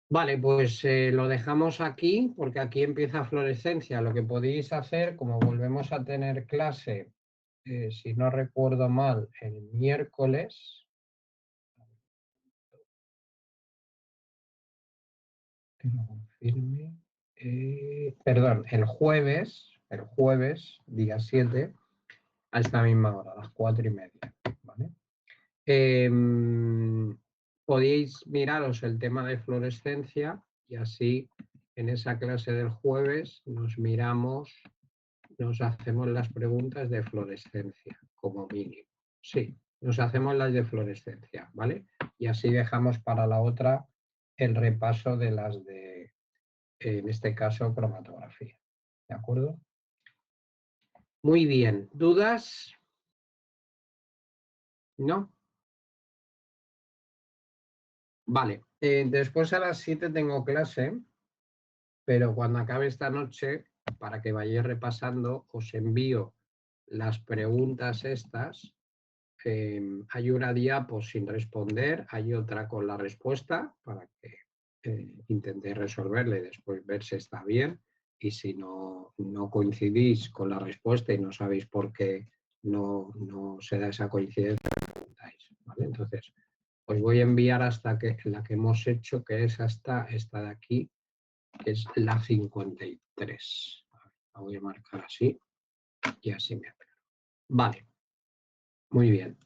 Vale, pues lo dejamos aquí porque aquí empieza fluorescencia. Lo que podéis hacer, como volvemos a tener clase, si no recuerdo mal, el miércoles, que lo confirme, perdón, el jueves, día 7, a esta misma hora, a las 4:30, ¿vale? Podéis miraros el tema de fluorescencia y así en esa clase del jueves nos hacemos las preguntas de fluorescencia, como mínimo. Sí, nos hacemos las de fluorescencia, ¿vale? Y así dejamos para la otra el repaso de las de, en este caso, cromatografía. ¿De acuerdo? Muy bien. ¿Dudas? ¿No? Vale. Después a las 7 tengo clase, pero cuando acabe esta noche, para que vayáis repasando, os envío las preguntas estas. Hay una diapo sin responder, hay otra con la respuesta para que intentéis resolverla y después ver si está bien. Y si no coincidís con la respuesta y no sabéis por qué no se da esa coincidencia, preguntáis, ¿vale? Entonces, os voy a enviar hasta que la que hemos hecho, que es hasta esta de aquí, que es la 53. La voy a marcar así y así me aclaro. Vale, muy bien.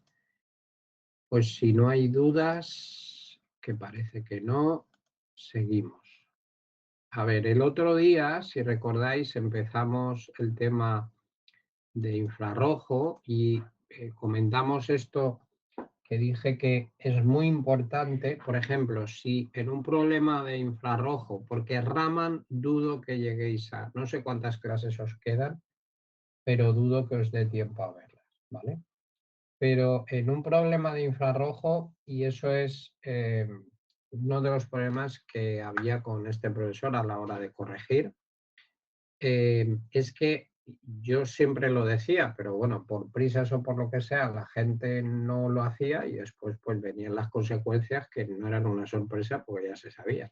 Pues si no hay dudas, que parece que no, seguimos. A ver, el otro día, si recordáis, empezamos el tema de infrarrojo y comentamos esto que dije que es muy importante, por ejemplo, si en un problema de infrarrojo, porque Raman dudo que lleguéis a, no sé cuántas clases os quedan, pero dudo que os dé tiempo a verlas, ¿vale? Pero en un problema de infrarrojo, y eso es uno de los problemas que había con este profesor a la hora de corregir, es que yo siempre lo decía, pero bueno, por prisas o por lo que sea, la gente no lo hacía y después pues venían las consecuencias que no eran una sorpresa porque ya se sabía.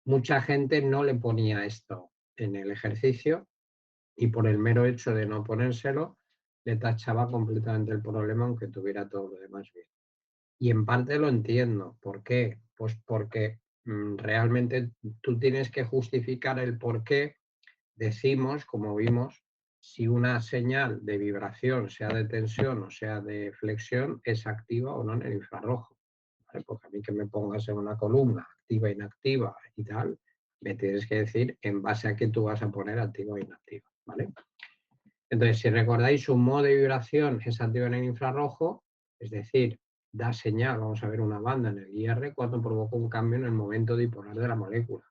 Mucha gente no le ponía esto en el ejercicio y por el mero hecho de no ponérselo, le tachaba completamente el problema aunque tuviera todo lo demás bien. Y en parte lo entiendo. ¿Por qué? Pues porque realmente tú tienes que justificar el por qué decimos, como vimos, si una señal de vibración, sea de tensión o sea de flexión, es activa o no en el infrarrojo. ¿Vale? Porque a mí que me pongas en una columna activa, inactiva y tal, me tienes que decir en base a qué tú vas a poner activa o inactiva. ¿Vale? Entonces, si recordáis, un modo de vibración es activo en el infrarrojo, es decir, da señal, vamos a ver una banda en el IR cuando provoca un cambio en el momento dipolar de la molécula.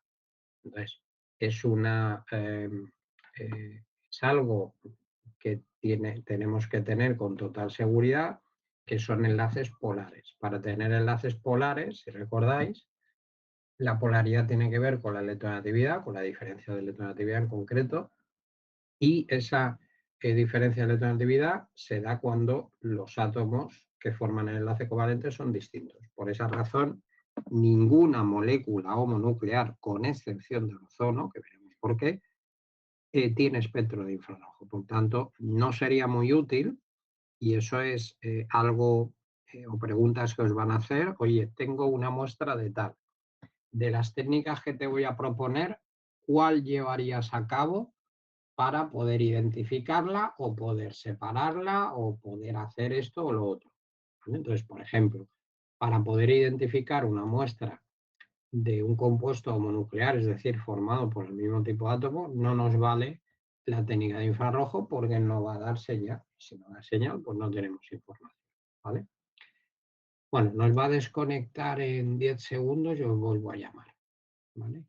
Entonces, es es algo que tenemos que tener con total seguridad, que son enlaces polares. Para tener enlaces polares, si recordáis, la polaridad tiene que ver con la electronegatividad, con la diferencia de electronegatividad en concreto, y esa diferencia de electronegatividad se da cuando los átomos que forman el enlace covalente son distintos. Por esa razón, ninguna molécula homonuclear, con excepción del ozono, que veremos por qué, tiene espectro de infrarrojo. Por tanto, no sería muy útil, y eso es algo o preguntas que os van a hacer. Oye, tengo una muestra de tal. De las técnicas que te voy a proponer, ¿cuál llevarías a cabo para poder identificarla o poder separarla o poder hacer esto o lo otro? ¿Vale? Entonces, por ejemplo, para poder identificar una muestra de un compuesto homonuclear, es decir, formado por el mismo tipo de átomo, no nos vale la técnica de infrarrojo porque no va a dar señal. Si no da señal, pues no tenemos información. ¿Vale? Bueno, nos va a desconectar en 10 segundos, yo os vuelvo a llamar. ¿Vale?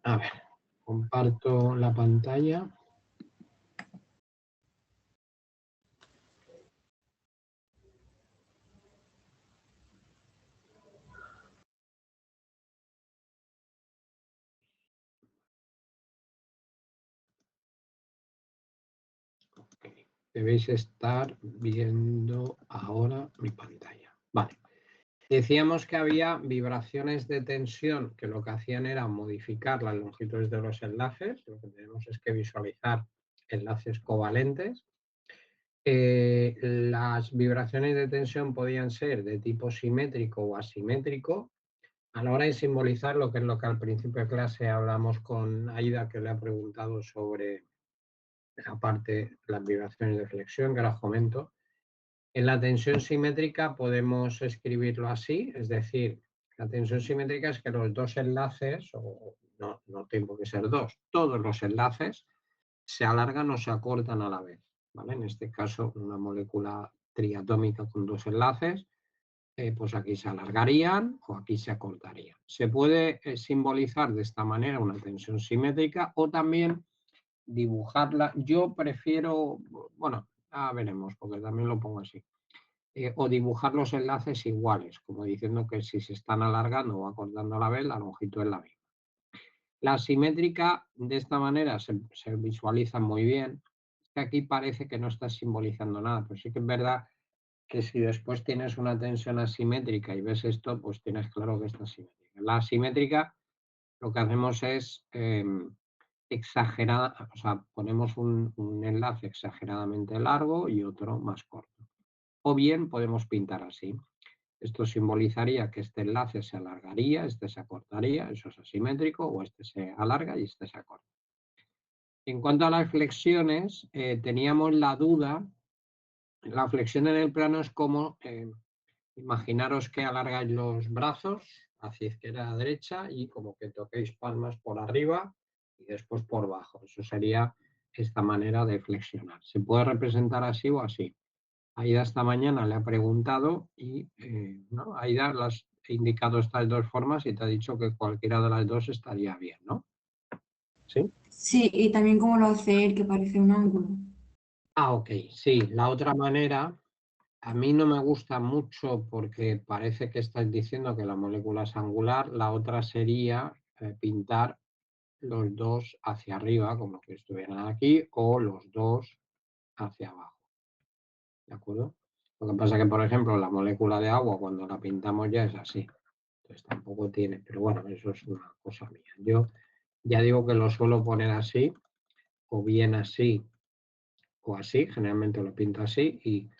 A ver, comparto la pantalla. Okay. Debéis estar viendo ahora mi pantalla. Vale. Decíamos que había vibraciones de tensión que lo que hacían era modificar las longitudes de los enlaces. Lo que tenemos es que visualizar enlaces covalentes. Las vibraciones de tensión podían ser de tipo simétrico o asimétrico. A la hora de simbolizar lo que es lo que al principio de clase hablamos con Aida, que le ha preguntado sobre la parte, las vibraciones de flexión, que ahora os comento. En la tensión simétrica podemos escribirlo así, es decir, la tensión simétrica es que los dos enlaces, o no tiene por qué ser dos, todos los enlaces se alargan o se acortan a la vez, ¿vale? En este caso, una molécula triatómica con dos enlaces, pues aquí se alargarían o aquí se acortarían. Se puede simbolizar de esta manera una tensión simétrica o también dibujarla. Yo prefiero, bueno, veremos, porque también lo pongo así. O dibujar los enlaces iguales, como diciendo que si se están alargando o acortando a la vez, la longitud es la misma. La simétrica, de esta manera, se visualiza muy bien. Aquí parece que no está simbolizando nada, pero sí que es verdad que si después tienes una tensión asimétrica y ves esto, pues tienes claro que está simétrica. La asimétrica, lo que hacemos es exagerar, o sea, ponemos un enlace exageradamente largo y otro más corto. O bien podemos pintar así. Esto simbolizaría que este enlace se alargaría, este se acortaría, eso es asimétrico, o este se alarga y este se acorta. En cuanto a las flexiones, teníamos la duda, la flexión en el plano es como, imaginaros que alargáis los brazos hacia izquierda a derecha y como que toquéis palmas por arriba y después por abajo. Eso sería esta manera de flexionar. Se puede representar así o así. Aida esta mañana le ha preguntado y ¿no? Aida las he indicado estas dos formas y te ha dicho que cualquiera de las dos estaría bien, ¿no? ¿Sí? Sí, y también como lo hace él, que parece un ángulo. Ok, sí. La otra manera, a mí no me gusta mucho porque parece que estás diciendo que la molécula es angular. La otra sería pintar los dos hacia arriba, como que estuvieran aquí, o los dos hacia abajo. ¿De acuerdo? Lo que pasa es que, por ejemplo, la molécula de agua, cuando la pintamos ya es así. Entonces tampoco tiene, pero bueno, eso es una cosa mía. Yo ya digo que lo suelo poner así, o bien así, o así. Generalmente lo pinto así y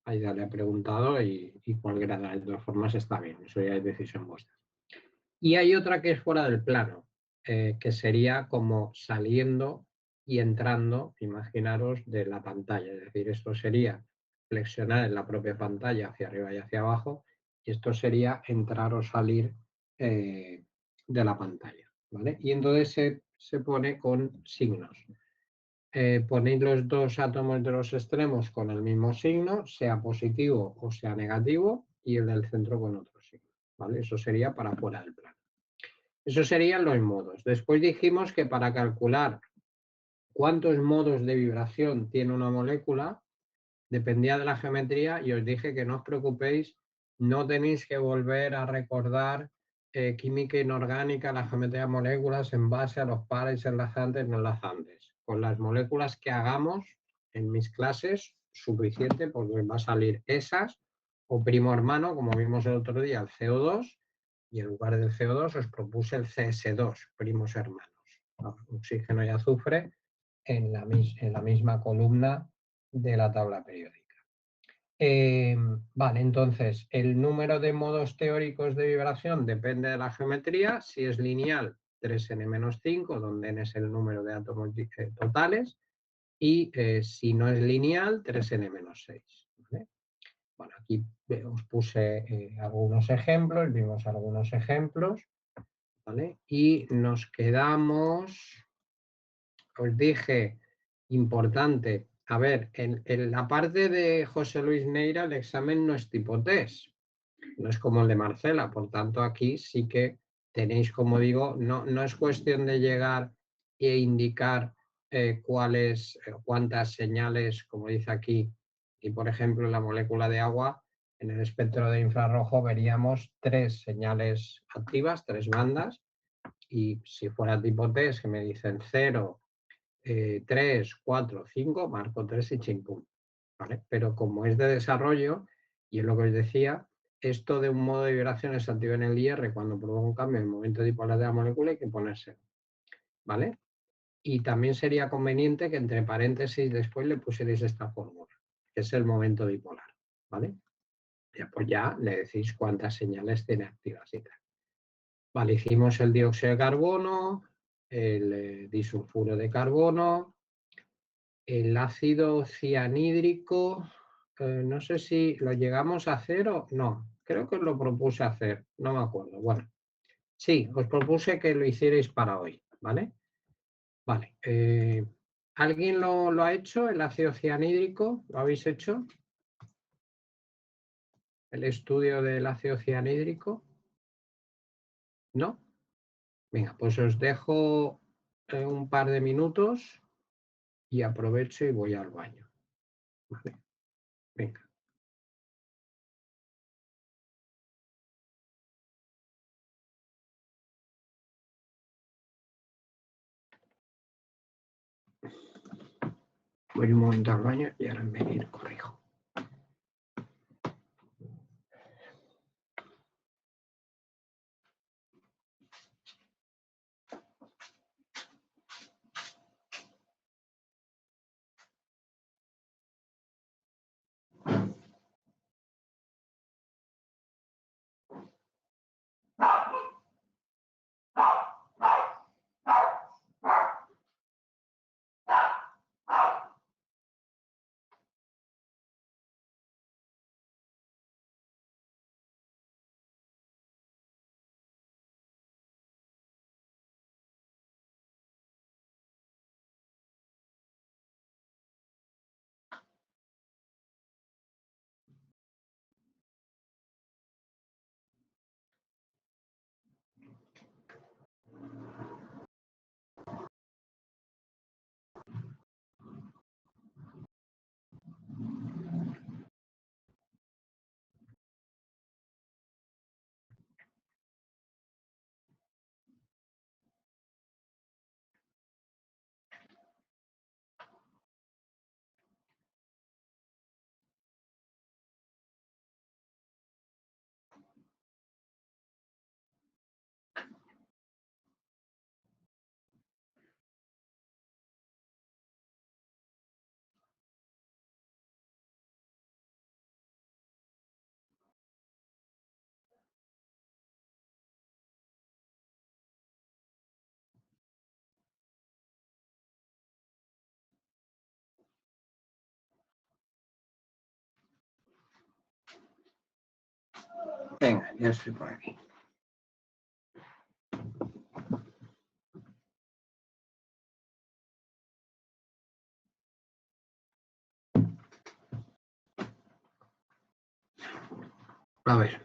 Aida le he preguntado y cualquiera de las dos formas está bien. Eso ya es decisión vuestra. Y hay otra que es fuera del plano, que sería como saliendo y entrando, imaginaros, de la pantalla. Es decir, esto sería flexionar en la propia pantalla hacia arriba y hacia abajo, y esto sería entrar o salir de la pantalla. ¿Vale? Y entonces se pone con signos. Ponéis los dos átomos de los extremos con el mismo signo, sea positivo o sea negativo, y el del centro con otro signo. ¿Vale? Eso sería para fuera del plano. Esos serían los modos. Después dijimos que para calcular cuántos modos de vibración tiene una molécula, dependía de la geometría y os dije que no os preocupéis, no tenéis que volver a recordar química inorgánica, la geometría de moléculas en base a los pares enlazantes no enlazantes. Con las moléculas que hagamos en mis clases, suficiente porque va a salir esas o primo hermano, como vimos el otro día, el CO2, y en lugar del CO2 os propuse el CS2, primos hermanos, oxígeno y azufre en la misma columna de la tabla periódica. Vale, entonces, el número de modos teóricos de vibración depende de la geometría. Si es lineal, 3n-5, donde n es el número de átomos totales, y si no es lineal, 3n-6. ¿Vale? Bueno, aquí os puse algunos ejemplos, vimos algunos ejemplos, ¿vale? Y nos quedamos, os dije, importante. A ver, en la parte de José Luis Neira el examen no es tipo test, no es como el de Marcela, por tanto aquí sí que tenéis, como digo, no es cuestión de llegar e indicar cuántas señales, como dice aquí, y por ejemplo en la molécula de agua, en el espectro de infrarrojo veríamos 3 señales activas, 3 bandas, y si fuera tipo test que me dicen 0, 3, 4, 5, marco 3 y chimpum, ¿vale? Pero como es de desarrollo, y es lo que os decía, esto de un modo de vibración se activa en el IR cuando provoca un cambio en el momento dipolar de la molécula, hay que ponerse, ¿vale? Y también sería conveniente que entre paréntesis después le pusierais esta fórmula, que es el momento dipolar, ¿vale? Y después ya le decís cuántas señales tiene activas y tal. Vale, hicimos el dióxido de carbono, el disulfuro de carbono, el ácido cianhídrico, no sé si lo llegamos a hacer o no, creo que os lo propuse hacer, no me acuerdo. Bueno, sí, os propuse que lo hicierais para hoy, ¿vale? Vale. ¿Alguien lo ha hecho, el ácido cianhídrico? ¿Lo habéis hecho? ¿El estudio del ácido cianhídrico? ¿No? Venga, pues os dejo un par de minutos y aprovecho y voy al baño. Vale. Venga. Voy un momento al baño y ahora en venir corrijo. Venga, ya estoy por aquí. A ver.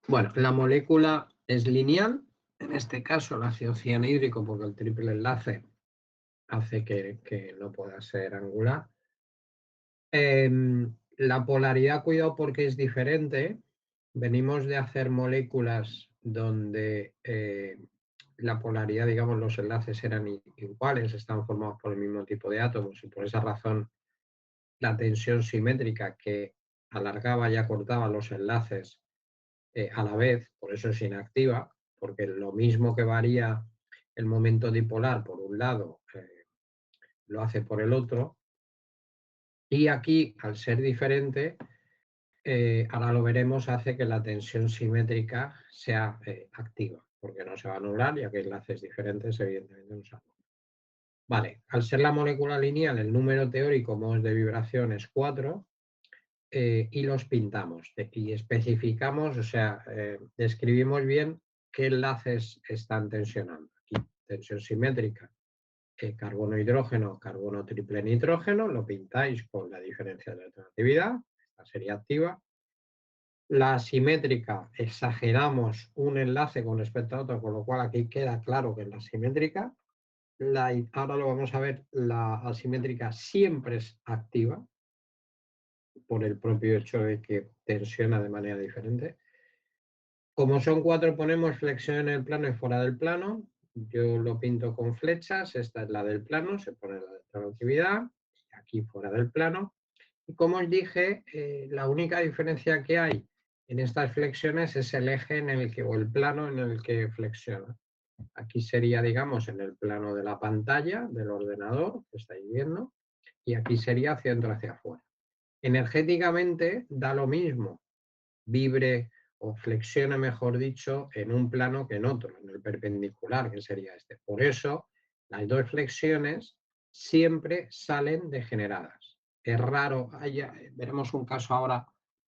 Bueno, la molécula es lineal, en este caso el ácido cianhídrico, porque el triple enlace hace que no pueda ser angular. La polaridad, cuidado porque es diferente. Venimos de hacer moléculas donde la polaridad, digamos, los enlaces eran iguales, estaban formados por el mismo tipo de átomos y por esa razón la tensión simétrica que alargaba y acortaba los enlaces a la vez, por eso es inactiva, porque lo mismo que varía el momento dipolar por un lado, lo hace por el otro. Y aquí, al ser diferente, ahora lo veremos, hace que la tensión simétrica sea activa, porque no se va a anular, ya que enlaces diferentes evidentemente no se anulan. Vale, al ser la molécula lineal, el número teórico modos de vibración es 4 y los pintamos y especificamos, o sea, describimos bien qué enlaces están tensionando. Aquí, tensión simétrica, carbono-hidrógeno, carbono triple nitrógeno, lo pintáis con la diferencia de alternatividad, esta sería activa. La asimétrica, exageramos un enlace con respecto a otro, con lo cual aquí queda claro que es la simétrica. Ahora lo vamos a ver, la asimétrica siempre es activa, por el propio hecho de que tensiona de manera diferente. Como son 4, ponemos flexión en el plano y fuera del plano. Yo lo pinto con flechas, esta es la del plano, se pone la de relatividad, aquí fuera del plano. Y como os dije, la única diferencia que hay en estas flexiones es el eje en el que, o el plano en el que flexiona. Aquí sería, digamos, en el plano de la pantalla del ordenador, que estáis viendo, y aquí sería centro hacia afuera. Energéticamente da lo mismo, vibre o flexione, mejor dicho, en un plano que en otro, en el perpendicular, que sería este. Por eso, las dos flexiones siempre salen degeneradas. Es raro, veremos un caso ahora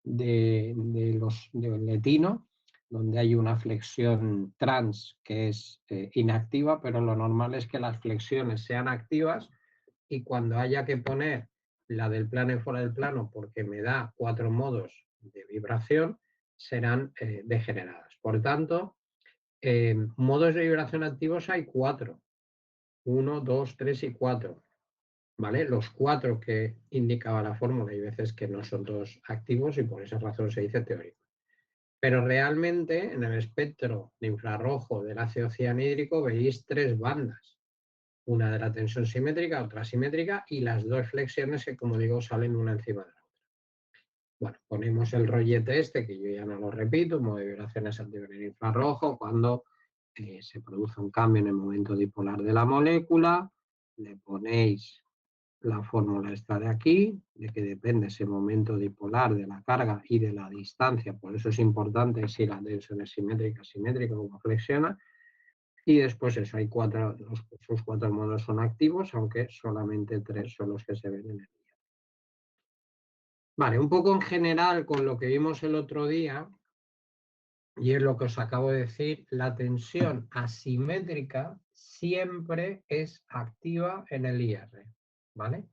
del letino, donde hay una flexión trans que es inactiva, pero lo normal es que las flexiones sean activas y cuando haya que poner la del plano y fuera del plano, porque me da 4 modos de vibración, serán degeneradas. Por tanto, modos de vibración activos hay 4. 1, 2, 3 y 4. ¿Vale? Los 4 que indicaba la fórmula, hay veces que no son todos activos y por esa razón se dice teórico. Pero realmente en el espectro de infrarrojo del ácido cianhídrico veis 3 bandas. Una de la tensión simétrica, otra asimétrica y las 2 flexiones que, como digo, salen una encima de la otra. Bueno, ponemos el rollete este, que yo ya no lo repito, modo de vibraciones activas en infrarrojo, cuando se produce un cambio en el momento dipolar de la molécula, le ponéis la fórmula esta de aquí, de que depende ese momento dipolar de la carga y de la distancia, por eso es importante si la tensión es simétrica, simétrica, como flexiona, y después eso, hay 4, sus 4 modos son activos, aunque solamente 3 son los que se ven en el día. Vale, un poco en general con lo que vimos el otro día, y es lo que os acabo de decir, la tensión asimétrica siempre es activa en el IR, ¿vale?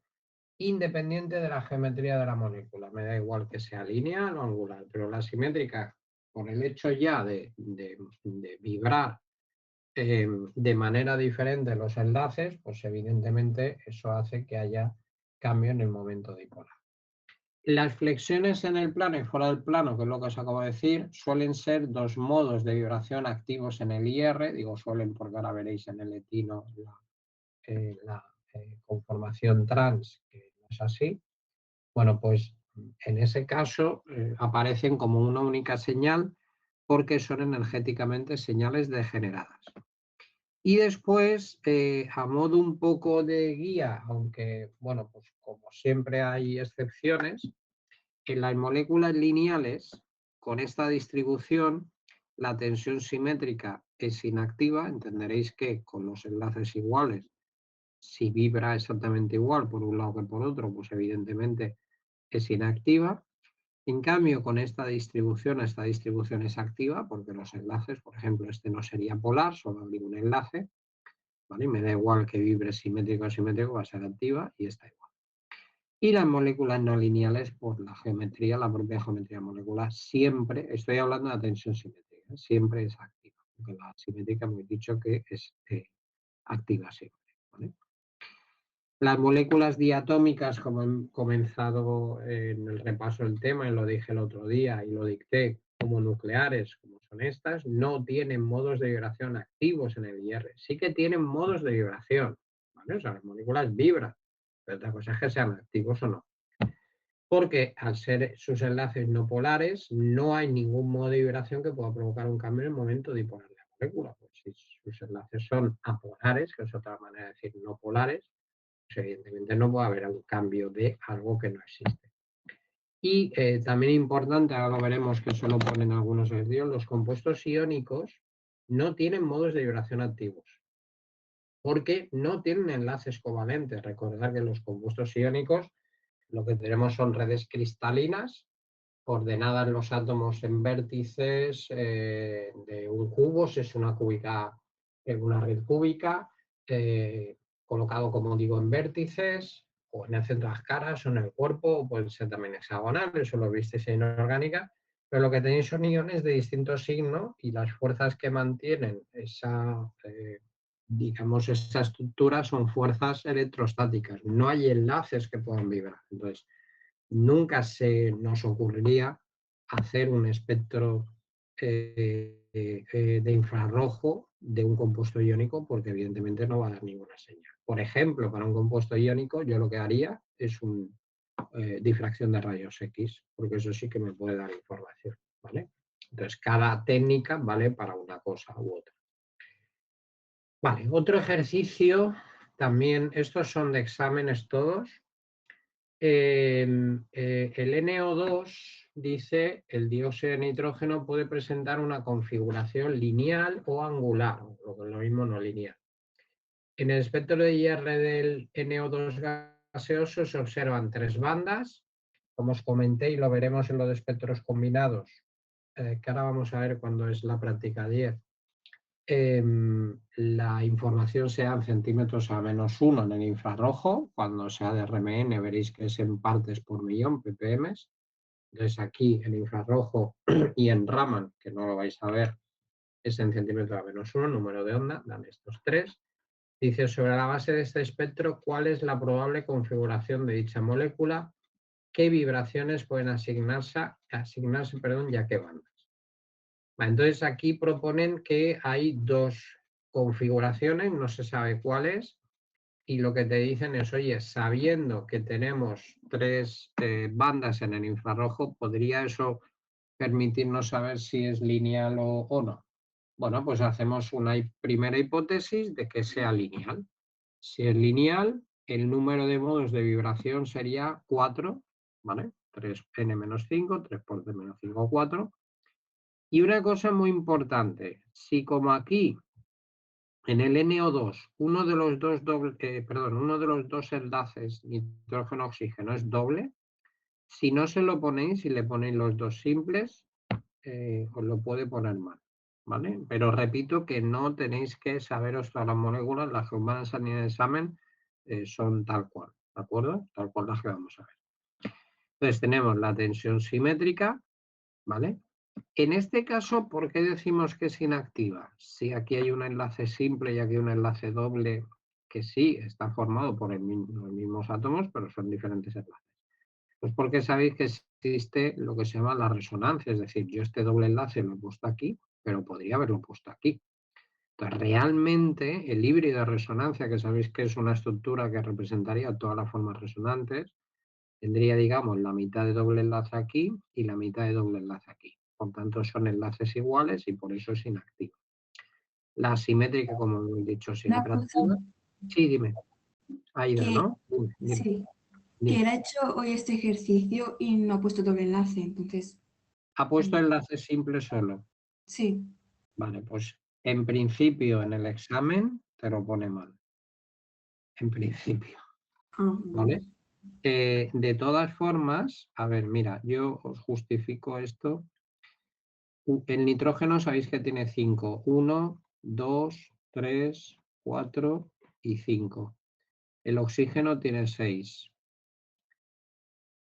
Independiente de la geometría de la molécula, me da igual que sea lineal o angular, pero la asimétrica, por el hecho ya de vibrar de manera diferente los enlaces, pues evidentemente eso hace que haya cambio en el momento dipolar. Las flexiones en el plano y fuera del plano, que es lo que os acabo de decir, suelen ser 2 modos de vibración activos en el IR, digo suelen porque ahora veréis en el etino la conformación trans, que no es así. Bueno, pues en ese caso aparecen como una única señal porque son energéticamente señales degeneradas. Y después, a modo un poco de guía, aunque, bueno, pues como siempre hay excepciones, en las moléculas lineales, con esta distribución, la tensión simétrica es inactiva. Entenderéis que con los enlaces iguales, si vibra exactamente igual por un lado que por otro, pues evidentemente es inactiva. En cambio, con esta distribución es activa, porque los enlaces, por ejemplo, este no sería polar, solo habría un enlace. ¿Vale? Me da igual que vibre simétrico o simétrico, va a ser activa y está igual. Y las moléculas no lineales, por la geometría, la propia geometría molecular, siempre, estoy hablando de la tensión simétrica, siempre es activa, porque la simétrica hemos dicho que es activa siempre. ¿Vale? Las moléculas diatómicas, como he comenzado en el repaso del tema, y lo dije el otro día y lo dicté, como nucleares, como son estas, no tienen modos de vibración activos en el IR. Sí que tienen modos de vibración, ¿vale? O sea, las moléculas vibran, pero otra cosa es que sean activos o no. Porque al ser sus enlaces no polares, no hay ningún modo de vibración que pueda provocar un cambio en el momento dipolar de la molécula. Pues si sus enlaces son apolares, que es otra manera de decir no polares, pues evidentemente no puede haber un cambio de algo que no existe. Y también importante, ahora lo veremos que eso lo ponen algunos estudios, los compuestos iónicos no tienen modos de vibración activos, porque no tienen enlaces covalentes. Recordad que los compuestos iónicos lo que tenemos son redes cristalinas, ordenadas los átomos en vértices de un cubo, si es una cúbica, en una red cúbica, colocado, como digo, en vértices, o en el centro de las caras, o en el cuerpo, o pueden ser también hexagonales, eso lo visteis en inorgánica, pero lo que tenéis son iones de distinto signo y las fuerzas que mantienen esa, digamos, esa estructura son fuerzas electrostáticas. No hay enlaces que puedan vibrar. Entonces, nunca se nos ocurriría hacer un espectro de infrarrojo de un compuesto iónico porque evidentemente no va a dar ninguna señal. Por ejemplo, para un compuesto iónico yo lo que haría es una difracción de rayos X, porque eso sí que me puede dar información, ¿vale? Entonces, cada técnica vale para una cosa u otra. Vale, otro ejercicio, también, estos son de exámenes todos. El NO2 dice el dióxido de nitrógeno puede presentar una configuración lineal o angular, lo que es lo mismo no lineal. En el espectro de IR del NO2 gaseoso se observan 3 bandas, como os comenté y lo veremos en los de espectros combinados, que ahora vamos a ver cuando es la práctica 10. La información sea en centímetros a -1 en el infrarrojo, cuando sea de RMN veréis que es en partes por millón, ppm. Entonces aquí en infrarrojo y en Raman, que no lo vais a ver, es en centímetros a -1, número de onda, dan estos 3. Dice, sobre la base de este espectro, ¿cuál es la probable configuración de dicha molécula? ¿Qué vibraciones pueden asignarse y a qué bandas? Entonces aquí proponen que hay 2 configuraciones, no se sabe cuáles, y lo que te dicen es, oye, sabiendo que tenemos 3 bandas en el infrarrojo, ¿podría eso permitirnos saber si es lineal o no? Bueno, pues hacemos una primera hipótesis de que sea lineal. Si es lineal, el número de modos de vibración sería 4, ¿vale? 3n-5, 3 por d-5, 4. Y una cosa muy importante, si como aquí en el NO2 uno de los dos enlaces nitrógeno-oxígeno es doble, si no se lo ponéis y le ponéis los 2 simples, os lo puede poner mal, ¿vale? Pero repito que no tenéis que saberos todas las moléculas, las que os van a salir en el examen son tal cual, ¿de acuerdo? Tal cual las que vamos a ver. Entonces tenemos la tensión simétrica, ¿vale? En este caso, ¿por qué decimos que es inactiva? Si aquí hay un enlace simple y aquí un enlace doble, que sí, está formado por los mismos átomos, pero son diferentes enlaces. Pues porque sabéis que existe lo que se llama la resonancia, es decir, yo este doble enlace lo he puesto aquí, pero podría haberlo puesto aquí. Entonces, realmente el híbrido de resonancia, que sabéis que es una estructura que representaría todas las formas resonantes, tendría, digamos, la mitad de doble enlace aquí y la mitad de doble enlace aquí. Por tanto, son enlaces iguales y por eso es inactiva. La asimétrica, como he dicho, siempre activa. Sí, dime. Aida, ¿no? Dime. Sí, Dime. que él ha hecho hoy este ejercicio y no ha puesto doble enlace, entonces. ¿Ha puesto enlace simple solo? Sí. Vale, pues en principio en el examen te lo pone mal. En principio. ¿Vale? De todas formas, a ver, mira, yo os justifico esto. El nitrógeno sabéis que tiene 5. 1, 2, 3, 4 y 5. El oxígeno tiene 6.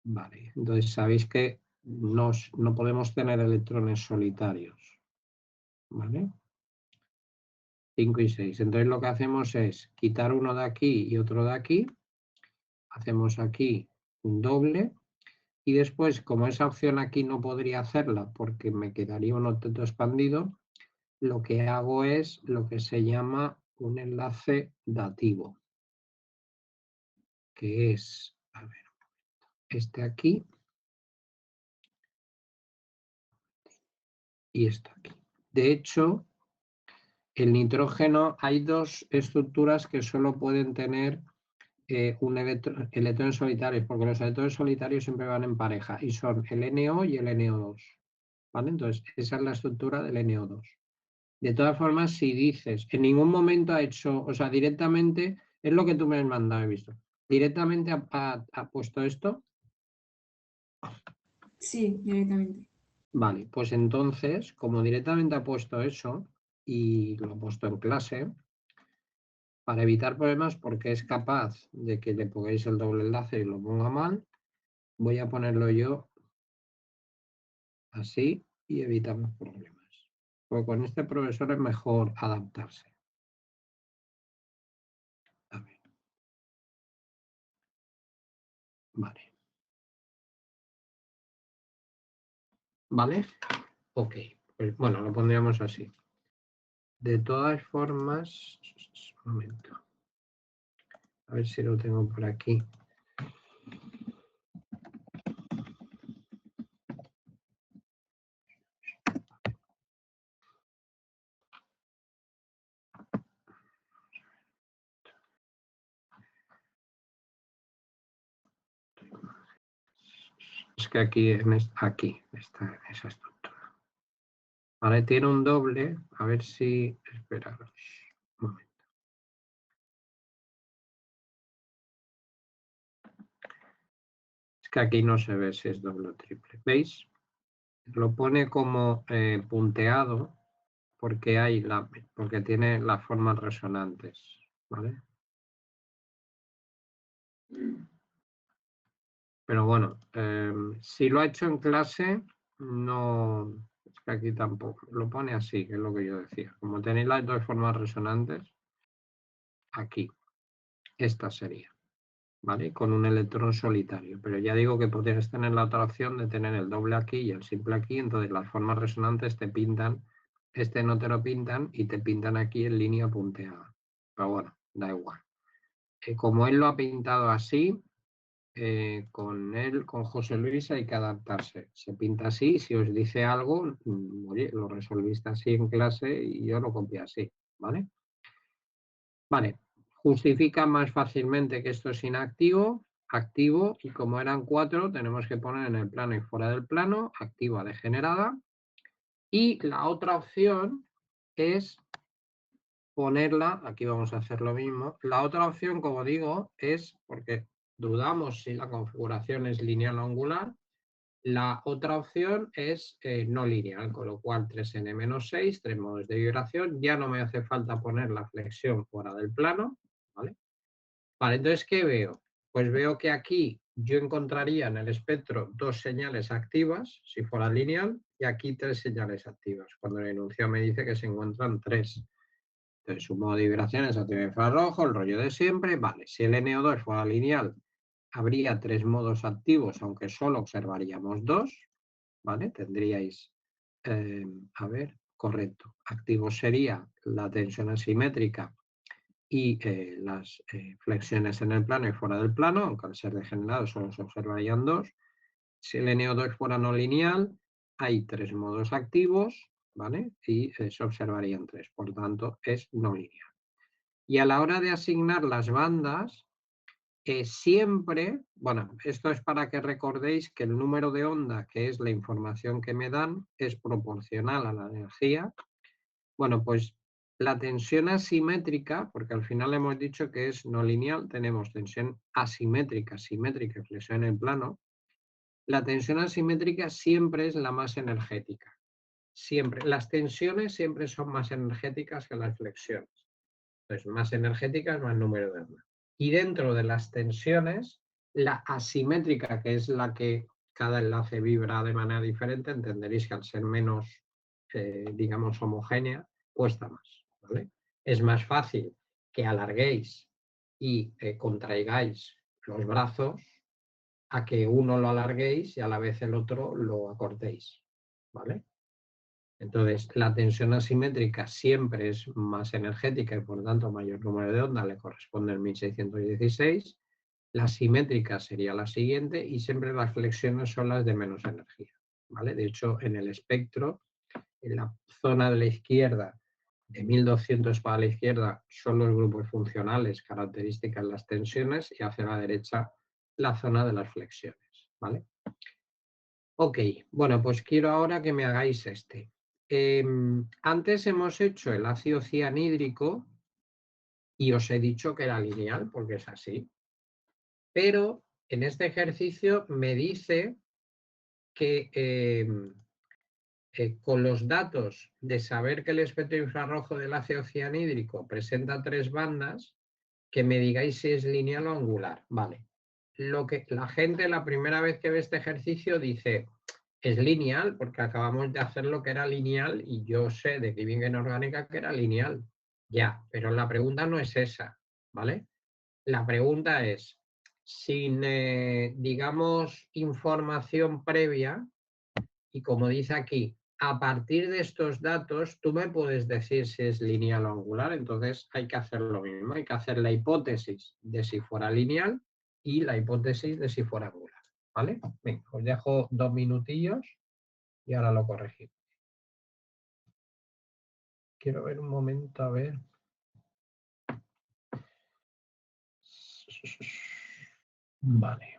Vale, entonces sabéis que no podemos tener electrones solitarios. ¿Vale? 5 y 6. Entonces lo que hacemos es quitar uno de aquí y otro de aquí. Hacemos aquí un doble. Y después, como esa opción aquí no podría hacerla porque me quedaría un octeto expandido, lo que hago es lo que se llama un enlace dativo, que es, a ver, este aquí y esto aquí. De hecho, el nitrógeno, hay 2 estructuras que solo pueden tener electrones solitarios, porque los electrones solitarios siempre van en pareja, y son el NO y el NO2. ¿Vale? Entonces, esa es la estructura del NO2. De todas formas, si dices, en ningún momento ha hecho, o sea, directamente, es lo que tú me has mandado, he visto, directamente ha puesto esto. Sí, directamente. Vale, pues entonces, como directamente ha puesto eso y lo ha puesto en clase, para evitar problemas, porque es capaz de que le pongáis el doble enlace y lo ponga mal, voy a ponerlo yo así y evitamos problemas. Porque con este profesor es mejor adaptarse. A ver. Vale. ¿Vale? Ok. Pues bueno, lo pondríamos así. De todas formas, un momento. A ver si lo tengo por aquí. Es que aquí está esa estructura. Ahora tiene un doble. A ver si... Espera. Un momento. Es que aquí no se ve si es doble o triple. ¿Veis? Lo pone como punteado porque tiene las formas resonantes. ¿Vale? Pero bueno, si lo ha hecho en clase, no... Es que aquí tampoco. Lo pone así, que es lo que yo decía. Como tenéis las dos formas resonantes, aquí. Esta sería. ¿Vale? Con un electrón solitario. Pero ya digo que podrías tener la otra opción de tener el doble aquí y el simple aquí. Entonces las formas resonantes te pintan, este no te lo pintan y te pintan aquí en línea punteada. Pero bueno, da igual. Como él lo ha pintado así, con José Luis hay que adaptarse. Se pinta así, si os dice algo, oye, lo resolviste así en clase y yo lo copié así, ¿vale? Vale, justifica más fácilmente que esto es inactivo, activo, y como eran 4, tenemos que poner en el plano y fuera del plano, activa degenerada. Y la otra opción es ponerla, aquí vamos a hacer lo mismo, la otra opción, como digo, es, porque dudamos si la configuración es lineal o angular, la otra opción es no lineal, con lo cual 3n-6, 3 modos de vibración, ya no me hace falta poner la flexión fuera del plano, ¿vale? Vale, entonces, ¿qué veo? Pues veo que aquí yo encontraría en el espectro 2 señales activas, si fuera lineal, y aquí 3 señales activas, cuando el enunciado me dice que se encuentran 3. Entonces, su modo de vibración es activo infrarrojo, el rollo de siempre. Vale, si el NO2 fuera lineal, habría 3 modos activos, aunque solo observaríamos 2. ¿Vale? Tendríais, a ver, correcto. Activo sería la tensión asimétrica y las flexiones en el plano y fuera del plano, aunque al ser degenerado solo se observarían 2. Si el NO2 fuera no lineal, hay 3 modos activos, ¿vale? Y se observarían 3, por tanto es no lineal. Y a la hora de asignar las bandas, siempre, bueno, esto es para que recordéis que el número de onda, que es la información que me dan, es proporcional a la energía. Bueno, pues la tensión asimétrica, porque al final hemos dicho que es no lineal, tenemos tensión asimétrica, simétrica y flexión en el plano. La tensión asimétrica siempre es la más energética. Siempre. Las tensiones siempre son más energéticas que las flexiones. Entonces, más energéticas, más número de onda. Y dentro de las tensiones, la asimétrica, que es la que cada enlace vibra de manera diferente, entenderéis que al ser menos, digamos, homogénea, cuesta más. ¿Vale? Es más fácil que alarguéis y contraigáis los brazos a que uno lo alarguéis y a la vez el otro lo acortéis. ¿Vale? Entonces, la tensión asimétrica siempre es más energética y por tanto mayor número de ondas le corresponde el 1616. La simétrica sería la siguiente y siempre las flexiones son las de menos energía. ¿Vale? De hecho, en el espectro, en la zona de la izquierda, de 1200 para la izquierda, son los grupos funcionales, características las tensiones, y hacia la derecha la zona de las flexiones. ¿Vale? Ok, bueno, pues quiero ahora que me hagáis este. Antes hemos hecho el ácido cianhídrico y os he dicho que era lineal, porque es así. Pero en este ejercicio me dice que con los datos de saber que el espectro infrarrojo del ácido cianhídrico presenta 3 bandas, que me digáis si es lineal o angular. Vale. Lo que la gente la primera vez que ve este ejercicio dice, es lineal, porque acabamos de hacer lo que era lineal y yo sé de química inorgánica que era lineal. Ya, pero la pregunta no es esa, ¿vale? La pregunta es, sin, digamos, información previa, y como dice aquí, a partir de estos datos, tú me puedes decir si es lineal o angular, entonces hay que hacer lo mismo, hay que hacer la hipótesis de si fuera lineal y la hipótesis de si fuera angular, ¿vale? Venga, os dejo 2 minutillos y ahora lo corregimos. Quiero ver un momento, a ver. Vale.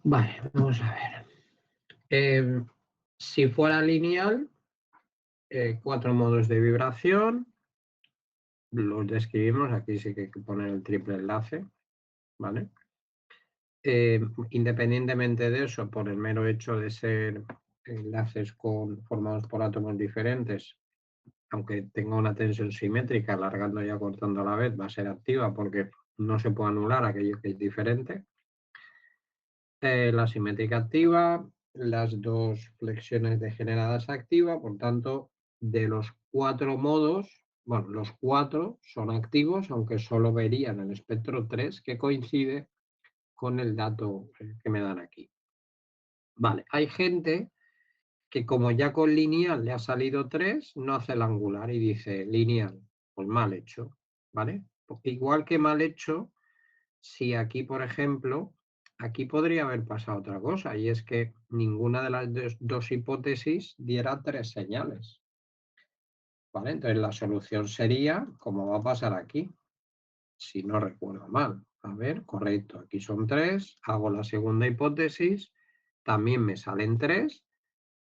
Vale, vamos a ver. Si fuera lineal, 4 modos de vibración, los describimos, aquí sí que hay que poner el triple enlace, ¿vale? Independientemente de eso, por el mero hecho de ser enlaces formados por átomos diferentes, aunque tenga una tensión simétrica, alargando y acortando a la vez, va a ser activa porque no se puede anular aquello que es diferente. La simétrica activa, las dos flexiones degeneradas activa, por tanto, de los 4 modos, bueno, los 4 son activos, aunque solo verían el espectro 3, que coincide con el dato que me dan aquí. Vale, hay gente que como ya con lineal le ha salido 3, no hace el angular y dice lineal, pues mal hecho, ¿vale? Porque igual que mal hecho, si aquí, por ejemplo, aquí podría haber pasado otra cosa, y es que ninguna de las dos hipótesis diera 3 señales, ¿vale? Entonces la solución sería, como va a pasar aquí, si no recuerdo mal. A ver, correcto, aquí son 3, hago la segunda hipótesis, también me salen 3,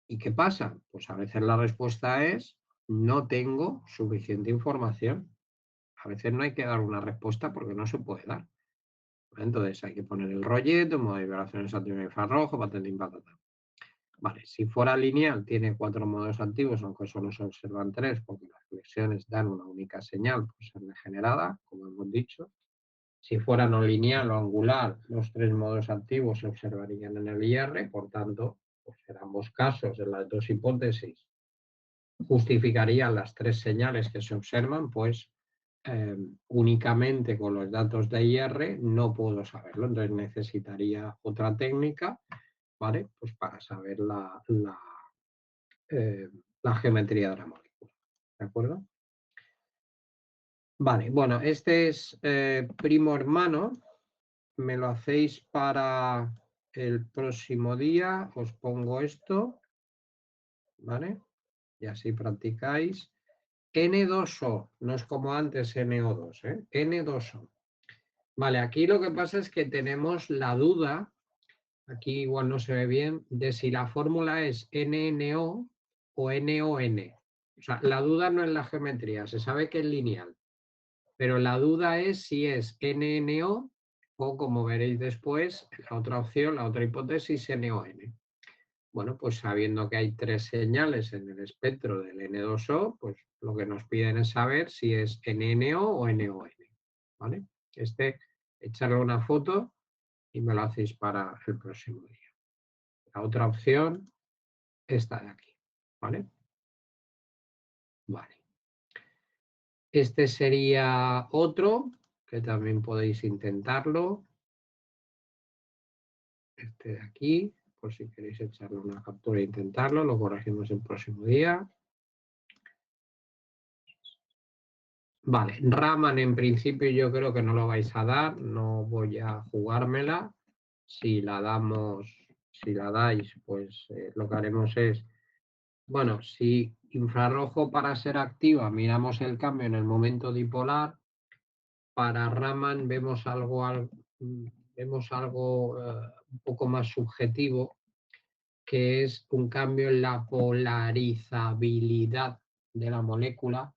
¿y qué pasa? Pues a veces la respuesta es no tengo suficiente información. A veces no hay que dar una respuesta porque no se puede dar. Entonces hay que poner el rolleto, modo de vibraciones activo infrarrojo, patentín, patata. Vale, si fuera lineal tiene 4 modos activos, aunque solo se observan 3 porque las flexiones dan una única señal por ser degenerada, como hemos dicho. Si fuera no lineal o angular, los 3 modos activos se observarían en el IR, por tanto, pues en ambos casos, en las dos hipótesis, justificarían las 3 señales que se observan, pues únicamente con los datos de IR no puedo saberlo, entonces necesitaría otra técnica, ¿vale? Pues para saber la geometría de la molécula, ¿de acuerdo? Vale, bueno, este es primo hermano, me lo hacéis para el próximo día, os pongo esto, ¿vale? Y así practicáis. N2O, no es como antes NO2, ¿eh? N2O. Vale, aquí lo que pasa es que tenemos la duda, aquí igual no se ve bien, de si la fórmula es NNO o NON. O sea, la duda no es la geometría, se sabe que es lineal, pero la duda es si es NNO o, como veréis después, la otra opción, la otra hipótesis, NON. Bueno, pues sabiendo que hay 3 señales en el espectro del N2O, pues lo que nos piden es saber si es NNO o NON, ¿vale? Echarle una foto y me lo hacéis para el próximo día. La otra opción, esta de aquí, ¿vale? Vale. Este sería otro, que también podéis intentarlo. Este de aquí, por si queréis echarle una captura e intentarlo, lo corregimos el próximo día. Vale, Raman en principio yo creo que no lo vais a dar, no voy a jugármela. Si la dais, pues lo que haremos es, bueno, si infrarrojo para ser activa, miramos el cambio en el momento dipolar, para Raman vemos algo un poco más subjetivo, que es un cambio en la polarizabilidad de la molécula,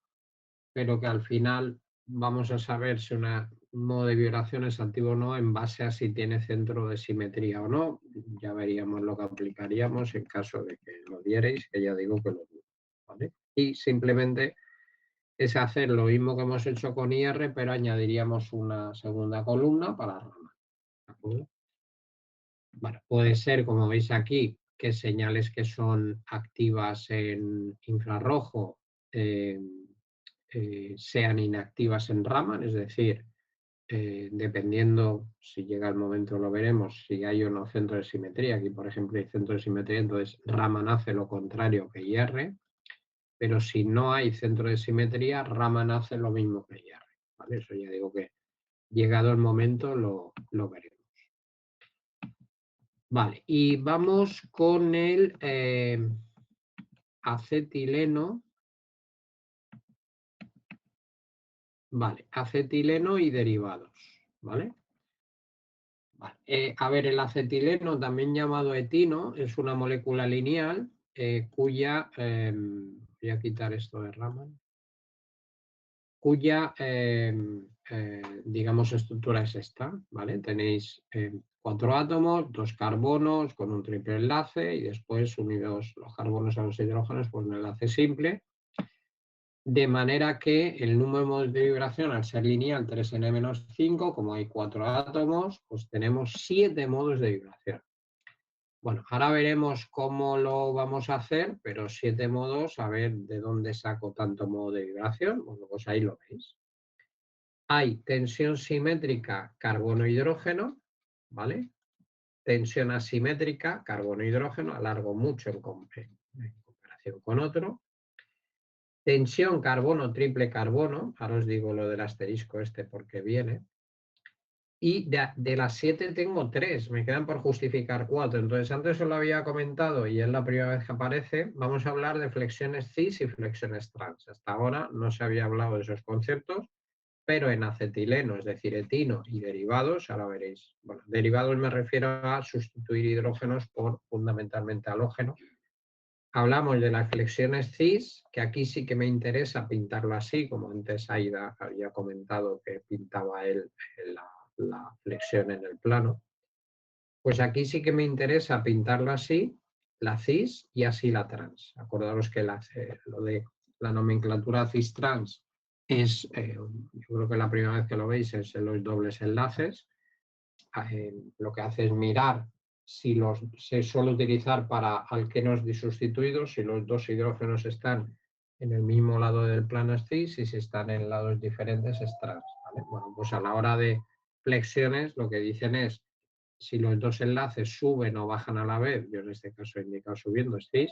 pero que al final vamos a saber si un modo de vibración es activo o no en base a si tiene centro de simetría o no. Ya veríamos lo que aplicaríamos en caso de que lo dierais, que ya digo que lo dudo, ¿vale? Y simplemente es hacer lo mismo que hemos hecho con IR, pero añadiríamos una segunda columna para Raman, ¿de acuerdo? Bueno, puede ser, como veis aquí, que señales que son activas en infrarrojo sean inactivas en Raman, es decir, dependiendo, si llega el momento lo veremos, si hay o no centro de simetría. Aquí, por ejemplo, hay centro de simetría, entonces Raman hace lo contrario que IR, pero si no hay centro de simetría, Raman hace lo mismo que IR, ¿vale? Eso ya digo que llegado el momento lo veremos. Vale, y vamos con el acetileno. Vale, acetileno y derivados, ¿vale? Vale. A ver, el acetileno, también llamado etino, es una molécula lineal cuya, voy a quitar esto de Raman, cuya, digamos, estructura es esta, ¿vale? Tenéis 4 átomos, 2 carbonos con un triple enlace y después unidos los carbonos a los hidrógenos por un enlace simple. De manera que el número de modos de vibración, al ser lineal 3n-5, como hay 4 átomos, pues tenemos 7 modos de vibración. Bueno, ahora veremos cómo lo vamos a hacer, pero 7 modos, a ver de dónde saco tanto modo de vibración. Bueno, pues ahí lo veis. Hay tensión simétrica carbono-hidrógeno, ¿vale? Tensión asimétrica carbono-hidrógeno, alargo mucho en comparación con otro. Tensión carbono triple carbono, ahora os digo lo del asterisco este porque viene. Y de las 7 tengo 3, me quedan por justificar 4. Entonces, antes os lo había comentado y es la primera vez que aparece, vamos a hablar de flexiones cis y flexiones trans. Hasta ahora no se había hablado de esos conceptos, pero en acetileno, es decir, etino y derivados, ahora veréis. Bueno, derivados me refiero a sustituir hidrógenos por fundamentalmente halógenos. Hablamos de las flexiones cis, que aquí sí que me interesa pintarlo así, como antes Aida había comentado que pintaba él la flexión en el plano. Pues aquí sí que me interesa pintarlo así, la cis y así la trans. Acordaros que lo de la nomenclatura cis-trans es, yo creo que la primera vez que lo veis es en los dobles enlaces. Lo que hace es mirar si se suele utilizar para alquenos disustituidos, si los dos hidrógenos están en el mismo lado del plano cis y si están en lados diferentes es trans. ¿Vale? Bueno, pues a la hora de flexiones lo que dicen es si los dos enlaces suben o bajan a la vez, yo en este caso he indicado subiendo es cis,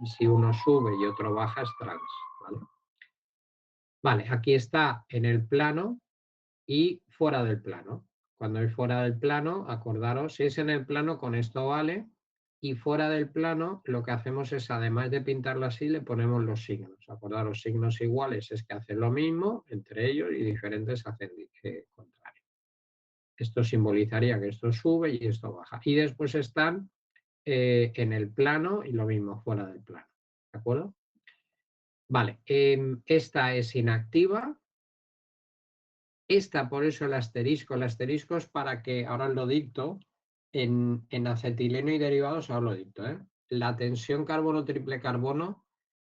y si uno sube y otro baja es trans. ¿Vale? Vale, aquí está en el plano y fuera del plano. Cuando hay fuera del plano, acordaros, si es en el plano, con esto vale, y fuera del plano lo que hacemos es, además de pintarlo así, le ponemos los signos. Acordaros, signos iguales es que hacen lo mismo entre ellos y diferentes hacen contrario. Esto simbolizaría que esto sube y esto baja. Y después están en el plano y lo mismo fuera del plano. ¿De acuerdo? Vale, esta es inactiva. Esta, por eso el asterisco es para que, ahora lo dicto, en acetileno y derivados, ahora lo dicto, ¿eh? La tensión carbono triple carbono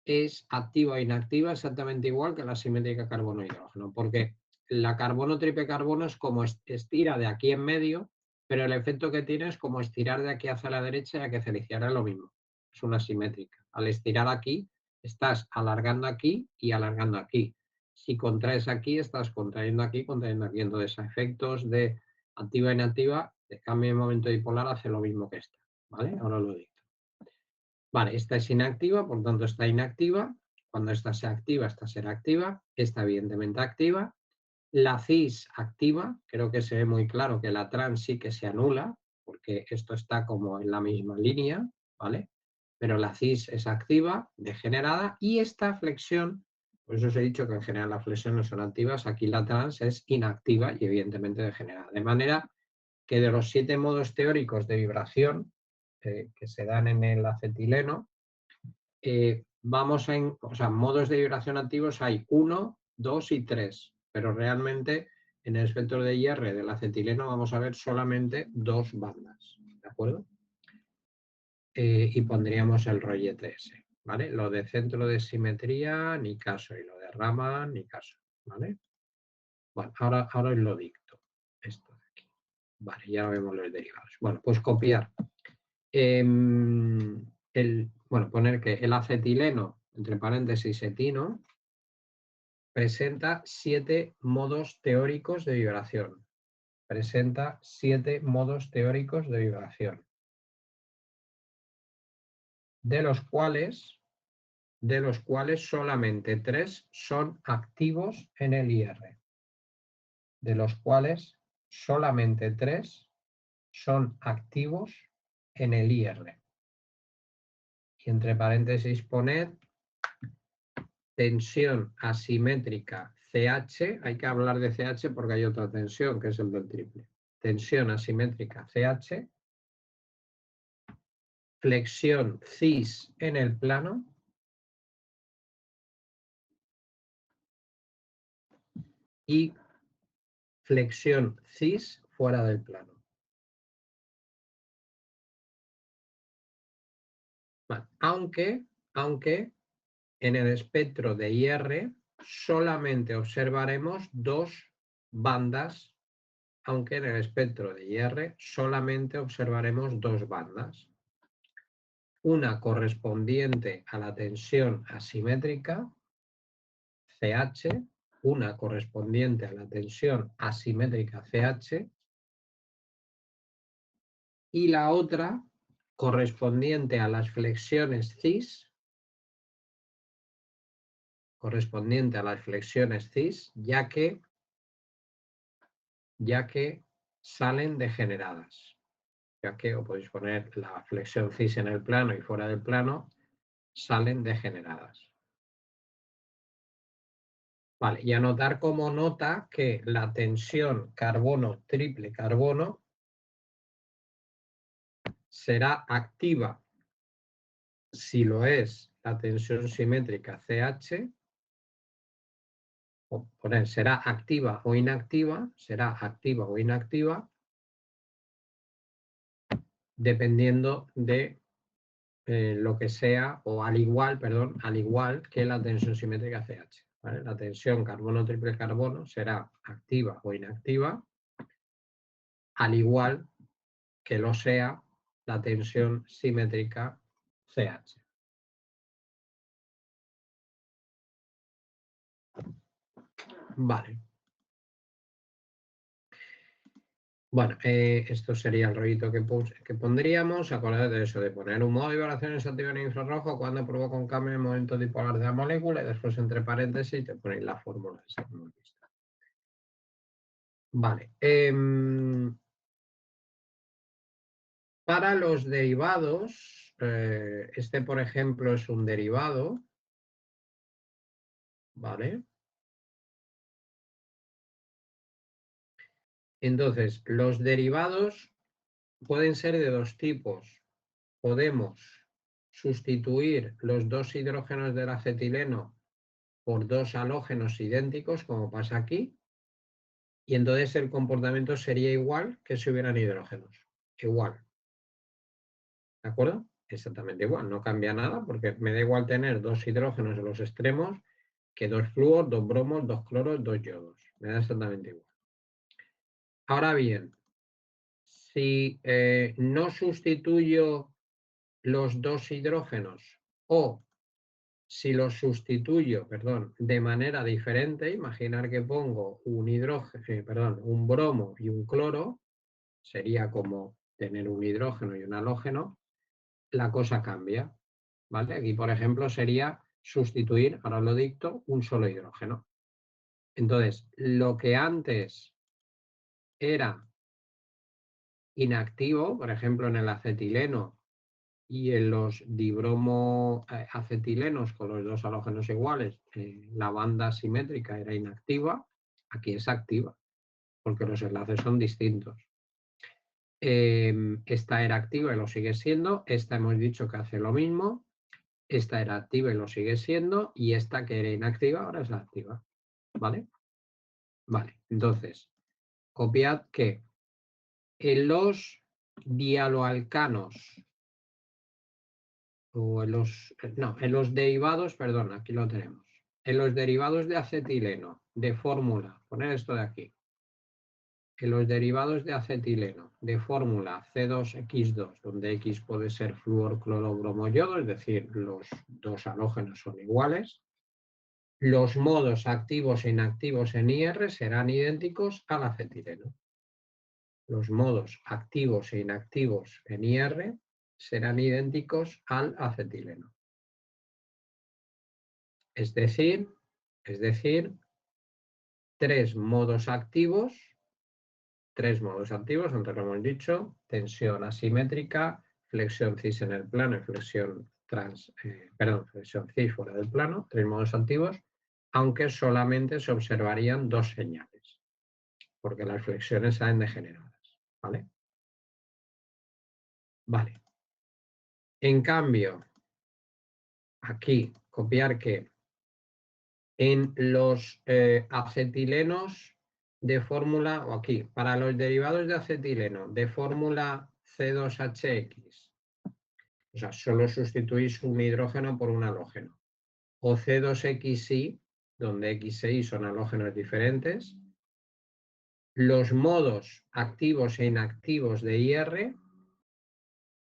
es activa e inactiva exactamente igual que la simétrica carbono-hidrógeno, porque la carbono triple carbono es como estira de aquí en medio, pero el efecto que tiene es como estirar de aquí hacia la derecha y hacia la izquierda es lo mismo, es una simétrica. Al estirar aquí, estás alargando aquí y alargando aquí. Si contraes aquí, estás contrayendo aquí, contrayendo aquí. Entonces, a efectos de activa e inactiva, de cambio de momento dipolar hace lo mismo que esta, ¿vale? Ahora lo digo. Vale, esta es inactiva, por tanto está inactiva. Cuando esta sea activa, esta será activa. Esta evidentemente activa. La cis activa, creo que se ve muy claro que la trans sí que se anula, porque esto está como en la misma línea, ¿vale? Pero la cis es activa, degenerada, y esta flexión, por eso os he dicho que en general las flexiones son activas, aquí la trans es inactiva y evidentemente degenerada. De manera que de los 7 modos teóricos de vibración que se dan en el acetileno, o sea, modos de vibración activos hay 1, 2 y 3, pero realmente en el espectro de IR del acetileno vamos a ver solamente 2 bandas, ¿de acuerdo? Y pondríamos el rollete ese, ¿vale? Lo de centro de simetría, ni caso, y lo de rama, ni caso, ¿vale? Bueno, ahora os lo dicto, esto de aquí. Vale, ya vemos los derivados. Bueno, pues copiar. Bueno, poner que el acetileno, entre paréntesis etino, presenta 7 modos teóricos de vibración. Presenta 7 modos teóricos de vibración. De los cuales solamente 3 son activos en el IR. De los cuales solamente 3 son activos en el IR. Y entre paréntesis poned tensión asimétrica CH, hay que hablar de CH porque hay otra tensión que es el del triple. Tensión asimétrica CH, flexión cis en el plano y flexión cis fuera del plano. Vale. Aunque en el espectro de IR solamente observaremos dos bandas, aunque en el espectro de IR solamente observaremos dos bandas. Una correspondiente a la tensión asimétrica, CH, una correspondiente a la tensión asimétrica CH, y la otra correspondiente a las flexiones cis, ya que salen degeneradas. Ya que, o podéis poner la flexión cis en el plano y fuera del plano, salen degeneradas. Vale, y anotar como nota que la tensión carbono triple carbono será activa si lo es la tensión simétrica CH, o poner será activa o inactiva, dependiendo de lo que sea, o al igual que la tensión simétrica CH. ¿Vale? La tensión carbono triple carbono será activa o inactiva, al igual que lo sea la tensión simétrica CH. Vale. Bueno, esto sería el rollito que pondríamos. Acordad de eso, de poner un modo de vibraciones activo en infrarrojo cuando provoca un cambio en el momento dipolar de la molécula y después entre paréntesis te ponéis la fórmula esa que hemos visto. Vale. Para los derivados, este por ejemplo es un derivado, ¿vale? Entonces, los derivados pueden ser de dos tipos. Podemos sustituir los dos hidrógenos del acetileno por dos halógenos idénticos, como pasa aquí, y entonces el comportamiento sería igual que si hubieran hidrógenos. Igual. ¿De acuerdo? Exactamente igual, no cambia nada porque me da igual tener dos hidrógenos en los extremos que dos flúor, dos bromos, dos cloros, dos yodos. Me da exactamente igual. Ahora bien, si no sustituyo los dos hidrógenos o si los sustituyo, de manera diferente, imaginar que pongo un bromo y un cloro, sería como tener un hidrógeno y un halógeno, la cosa cambia. ¿Vale? Aquí, por ejemplo, sería sustituir, ahora lo dicto, un solo hidrógeno. Entonces, lo que antes era inactivo, por ejemplo, en el acetileno y en los dibromoacetilenos con los dos halógenos iguales, la banda simétrica era inactiva, aquí es activa, porque los enlaces son distintos. Esta era activa y lo sigue siendo, esta hemos dicho que hace lo mismo, esta era activa y lo sigue siendo, y esta que era inactiva ahora es la activa. ¿Vale? Vale, entonces, copiad que en los dialoalcanos, o en los derivados, perdón, aquí lo tenemos, en los derivados de acetileno de fórmula, poner esto de aquí, en los derivados de acetileno de fórmula C2X2, donde X puede ser flúor, cloro, bromo, yodo, es decir, los dos halógenos son iguales, los modos activos e inactivos en IR serán idénticos al acetileno. Los modos activos e inactivos en IR serán idénticos al acetileno. Es decir, tres modos activos, antes lo hemos dicho, tensión asimétrica, flexión cis en el plano y flexión cis fuera del plano, tres modos activos, aunque solamente se observarían dos señales, porque las flexiones salen degeneradas. ¿Vale? Vale. En cambio, aquí, copiar que en los acetilenos de fórmula, o aquí, para los derivados de acetileno de fórmula C2H(X), o sea, solo sustituís un hidrógeno por un halógeno. o C2XY, donde X e Y son halógenos diferentes, los modos activos e inactivos de IR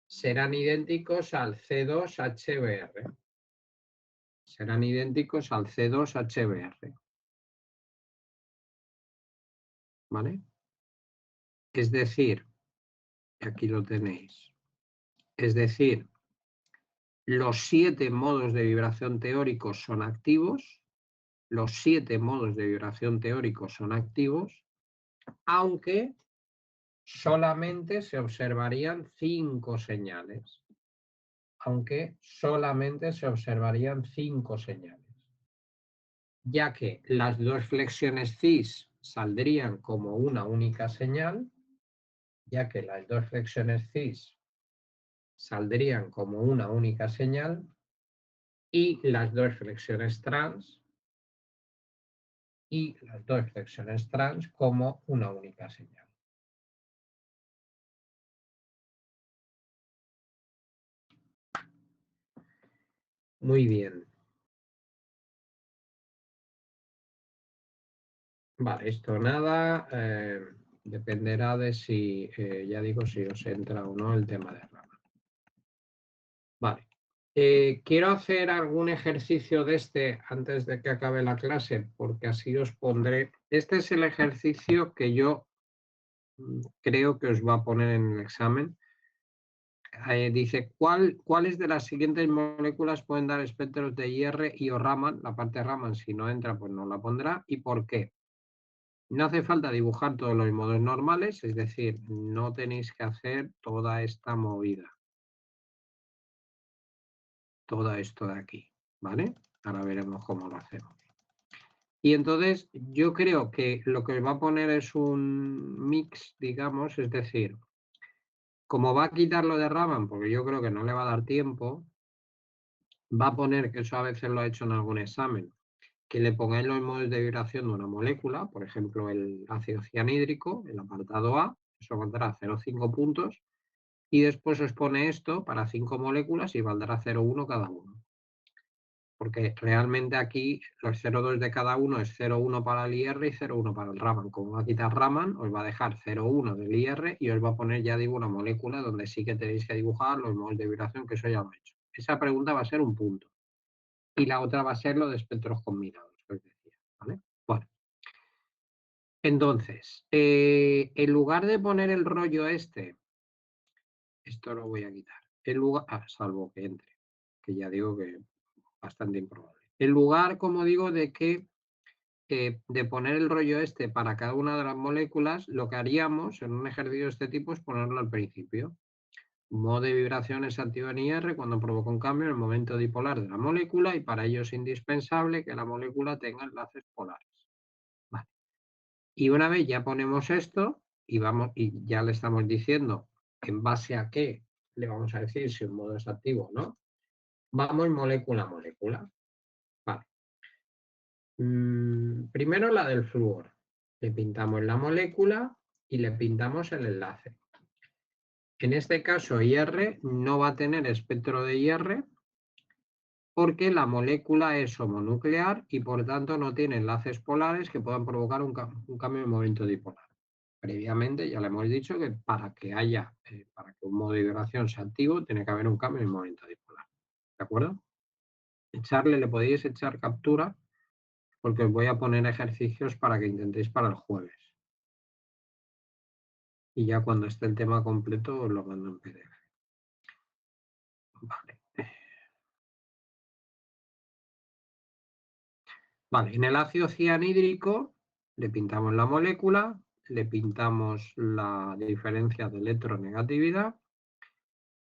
serán idénticos al C2HBr. Serán idénticos al C2HBr. ¿Vale? Es decir, aquí lo tenéis, es decir, los 7 modos de vibración teóricos son activos, los 7 modos de vibración teóricos son activos, aunque solamente se observarían 5 señales. Aunque solamente se observarían 5 señales. Ya que las 2 flexiones cis saldrían como una única señal, ya que las 2 flexiones cis saldrían como una única señal, y las 2 flexiones trans como una única señal. Muy bien. Vale, esto nada, dependerá de si, ya digo, si os entra o no el tema de Raman. Vale. Quiero hacer algún ejercicio de este antes de que acabe la clase, porque así os pondré. Este es el ejercicio que yo creo que os va a poner en el examen. Dice, ¿cuáles de las siguientes moléculas pueden dar espectros de IR y o Raman? La parte Raman, si no entra, pues no la pondrá. ¿Y por qué? No hace falta dibujar todos los modos normales, es decir, no tenéis que hacer toda esta movida. Todo esto de aquí, ¿vale? Ahora veremos cómo lo hacemos. Y entonces yo creo que lo que os va a poner es un mix, digamos, es decir, como va a quitar lo de Raman, porque yo creo que no le va a dar tiempo, va a poner, que eso a veces lo ha hecho en algún examen, que le pongáis los modos de vibración de una molécula, por ejemplo, el ácido cianhídrico, el apartado A, eso valdrá 0,5 puntos, y después os pone esto para 5 moléculas y valdrá 0,1 cada uno. Porque realmente aquí los 0,2 de cada uno es 0,1 para el IR y 0,1 para el Raman. Como va a quitar Raman, os va a dejar 0,1 del IR y os va a poner, ya digo, una molécula donde sí que tenéis que dibujar los modos de vibración, que eso ya lo he hecho. Esa pregunta va a ser un punto. Y la otra va a ser lo de espectros combinados, que os decía, ¿vale? Bueno. Entonces, en lugar de poner el rollo este, esto lo voy a quitar. En lugar, salvo que entre, que ya digo que bastante improbable. En lugar, como digo, de que de poner el rollo este para cada una de las moléculas, lo que haríamos en un ejercicio de este tipo es ponerlo al principio. Modo de vibración es activo en IR cuando provoca un cambio en el momento dipolar de la molécula y para ello es indispensable que la molécula tenga enlaces polares. Vale. Y una vez ya ponemos esto y ya le estamos diciendo en base a qué le vamos a decir si un modo es activo o no, vamos molécula a molécula. Vale. Primero la del flúor. Le pintamos la molécula y le pintamos el enlace. En este caso, IR no va a tener espectro de IR porque la molécula es homonuclear y por tanto no tiene enlaces polares que puedan provocar un cambio de momento dipolar. Previamente ya le hemos dicho que para que un modo de vibración sea activo, tiene que haber un cambio de momento dipolar. ¿De acuerdo? Le podéis echar captura porque os voy a poner ejercicios para que intentéis para el jueves. Y ya cuando esté el tema completo os lo mando en PDF. Vale. Vale, en el ácido cianhídrico le pintamos la molécula, le pintamos la diferencia de electronegatividad.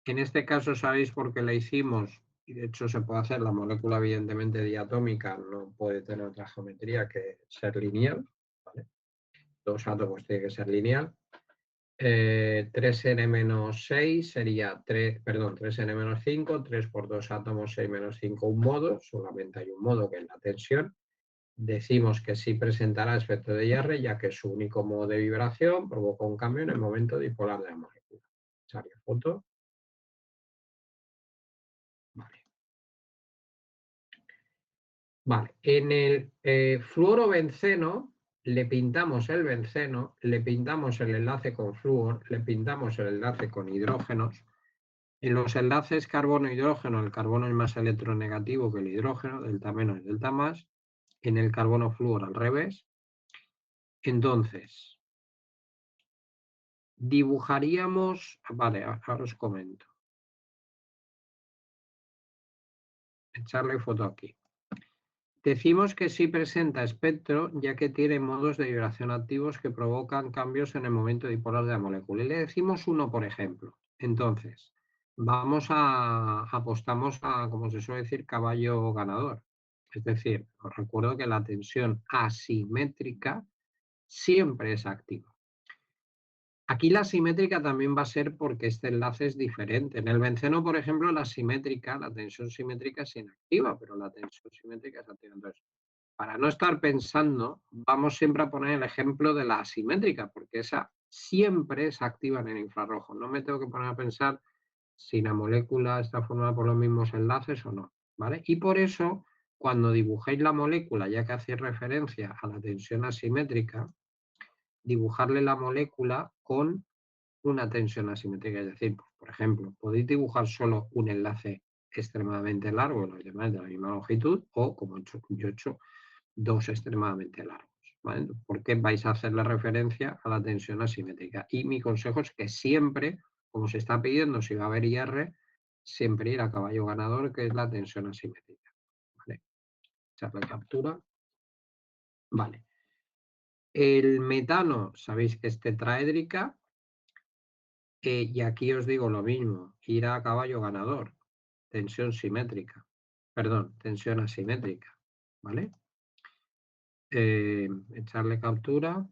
En este caso, ¿sabéis por qué la hicimos? Y de hecho se puede hacer, la molécula evidentemente diatómica no puede tener otra geometría que ser lineal. ¿Vale? Dos átomos tiene que ser lineal. 3n-6 sería 3n-5, 3 por 2 átomos, 6 menos 5, un modo, solamente hay un modo que es la tensión. Decimos que sí presentará efecto de IR, ya que su único modo de vibración provoca un cambio en el momento dipolar de la molécula. Echarle foto. Vale. Vale, en el fluorobenceno le pintamos el benceno, le pintamos el enlace con flúor, le pintamos el enlace con hidrógenos. En los enlaces carbono-hidrógeno, el carbono es más electronegativo que el hidrógeno, delta menos, delta más. En el carbono flúor al revés. Entonces, dibujaríamos, vale, ahora os comento. Echarle foto aquí. Decimos que sí presenta espectro, ya que tiene modos de vibración activos que provocan cambios en el momento dipolar de la molécula. Y le decimos uno, por ejemplo. Entonces, apostamos a, como se suele decir, caballo ganador. Es decir, os recuerdo que la tensión asimétrica siempre es activa. Aquí la simétrica también va a ser porque este enlace es diferente. En el benceno, por ejemplo, la tensión simétrica es inactiva, pero la tensión simétrica es activa. Entonces, para no estar pensando, vamos siempre a poner el ejemplo de la asimétrica, porque esa siempre es activa en el infrarrojo. No me tengo que poner a pensar si la molécula está formada por los mismos enlaces o no, ¿vale? Y por eso, cuando dibujéis la molécula, ya que hacéis referencia a la tensión asimétrica, dibujarle la molécula con una tensión asimétrica. Es decir, pues, por ejemplo, podéis dibujar solo un enlace extremadamente largo y los demás de la misma longitud, o como yo he hecho, dos extremadamente largos. ¿Vale? Porque vais a hacer la referencia a la tensión asimétrica. Y mi consejo es que siempre, como se está pidiendo si va a haber IR, siempre ir a caballo ganador, que es la tensión asimétrica. ¿Vale? Echarle captura. Vale. El metano, sabéis que es tetraédrica, y aquí os digo lo mismo, ir a caballo ganador, tensión simétrica, perdón, tensión asimétrica, ¿vale? Echarle captura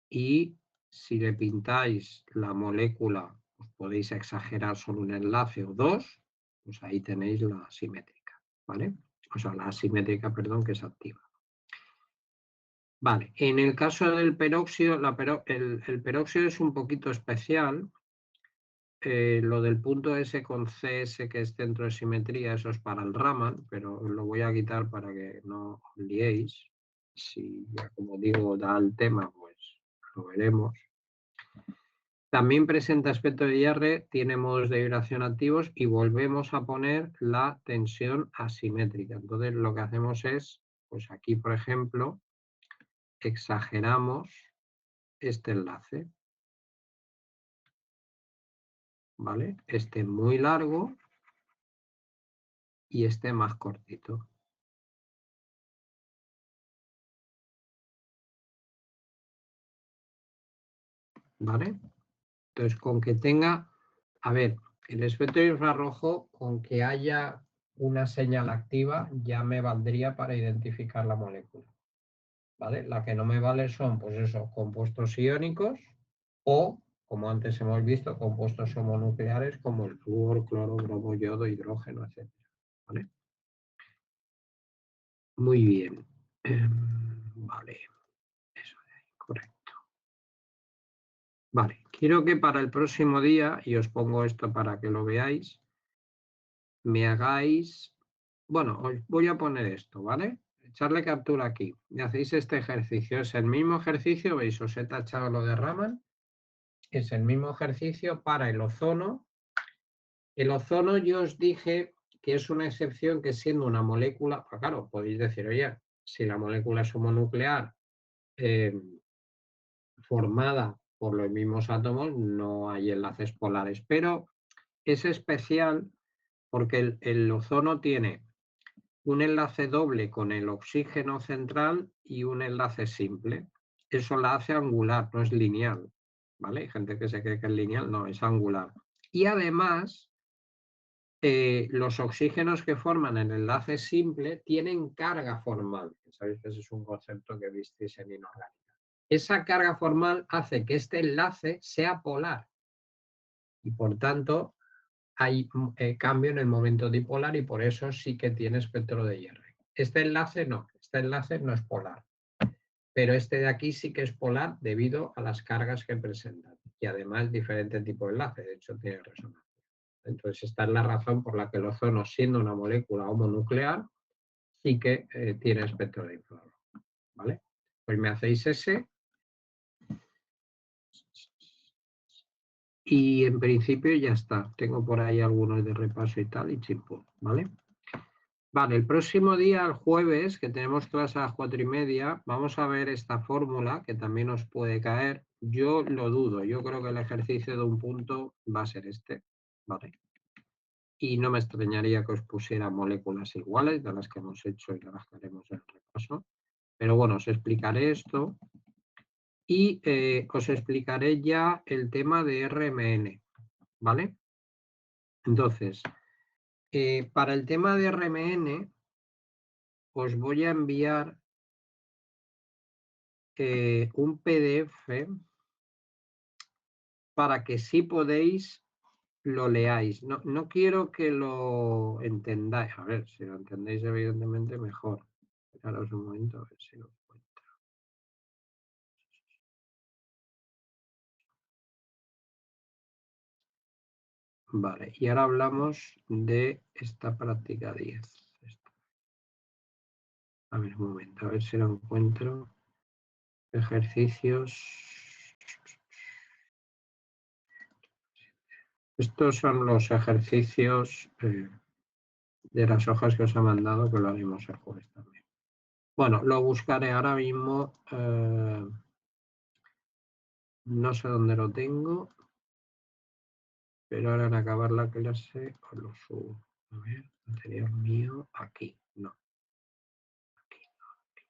y si le pintáis la molécula, os podéis exagerar solo un enlace o dos, pues ahí tenéis la asimétrica, ¿vale? O sea, la asimétrica, perdón, que es activa. Vale, en el caso del peróxido, el peróxido es un poquito especial. Lo del punto S con CS, que es centro de simetría, eso es para el Raman, pero lo voy a quitar para que no os liéis. Si ya, como digo, da el tema, pues lo veremos. También presenta aspecto de IR, tiene modos de vibración activos y volvemos a poner la tensión asimétrica. Entonces lo que hacemos es, pues aquí por ejemplo, exageramos este enlace. ¿Vale? Este muy largo y este más cortito. ¿Vale? Entonces, con que tenga, a ver, el espectro infrarrojo, con que haya una señal activa, ya me valdría para identificar la molécula. ¿Vale? La que no me vale son, pues eso, compuestos iónicos o, como antes hemos visto, compuestos homonucleares como el flúor, cloro, bromo, yodo, hidrógeno, etc. ¿Vale? Muy bien. Vale. Eso de ahí, correcto. Vale, quiero que para el próximo día, y os pongo esto para que lo veáis, me hagáis, bueno, os voy a poner esto, ¿vale? Echarle captura aquí. Me hacéis este ejercicio. Es el mismo ejercicio, veis, os he tachado lo de Raman. Es el mismo ejercicio para el ozono. El ozono yo os dije que es una excepción que siendo una molécula, pues claro, podéis decir, oye, si la molécula es homonuclear formada por los mismos átomos, no hay enlaces polares, pero es especial porque el ozono tiene un enlace doble con el oxígeno central y un enlace simple. Eso la hace angular, no es lineal, ¿vale? Hay gente que se cree que es lineal, no, es angular. Y además, los oxígenos que forman el enlace simple tienen carga formal. Sabéis que ese es un concepto que visteis en inorgánica. Esa carga formal hace que este enlace sea polar y por tanto hay cambio en el momento dipolar y por eso sí que tiene espectro de IR. Este enlace no es polar, pero este de aquí sí que es polar debido a las cargas que presentan y además diferente tipo de enlace, de hecho tiene resonancia. Entonces esta es la razón por la que el ozono, siendo una molécula homonuclear, sí que tiene espectro de infrarrojo, ¿vale? Pues me hacéis ese. Y en principio ya está. Tengo por ahí algunos de repaso y tal, y chimpum, ¿vale? Vale, el próximo día, el jueves, que tenemos clase a las 4:30, vamos a ver esta fórmula que también os puede caer. Yo lo dudo, yo creo que el ejercicio de un punto va a ser este, ¿vale? Y no me extrañaría que os pusiera moléculas iguales de las que hemos hecho y de las que haremos en el repaso. Pero bueno, os explicaré esto y os explicaré ya el tema de RMN, ¿vale? Entonces, para el tema de RMN, os voy a enviar un PDF para que si podéis lo leáis. No quiero que lo entendáis. A ver, si lo entendéis evidentemente mejor. Esperaos un momento a ver si lo encuentro. Vale, y ahora hablamos de esta práctica 10. A ver, un momento, a ver si lo encuentro. Ejercicios. Estos son los ejercicios de las hojas que os he mandado, que lo haremos el jueves también. Bueno, lo buscaré ahora mismo. No sé dónde lo tengo, pero ahora en acabar la clase os lo subo. A ver, material mío, aquí, no. Aquí, no, aquí.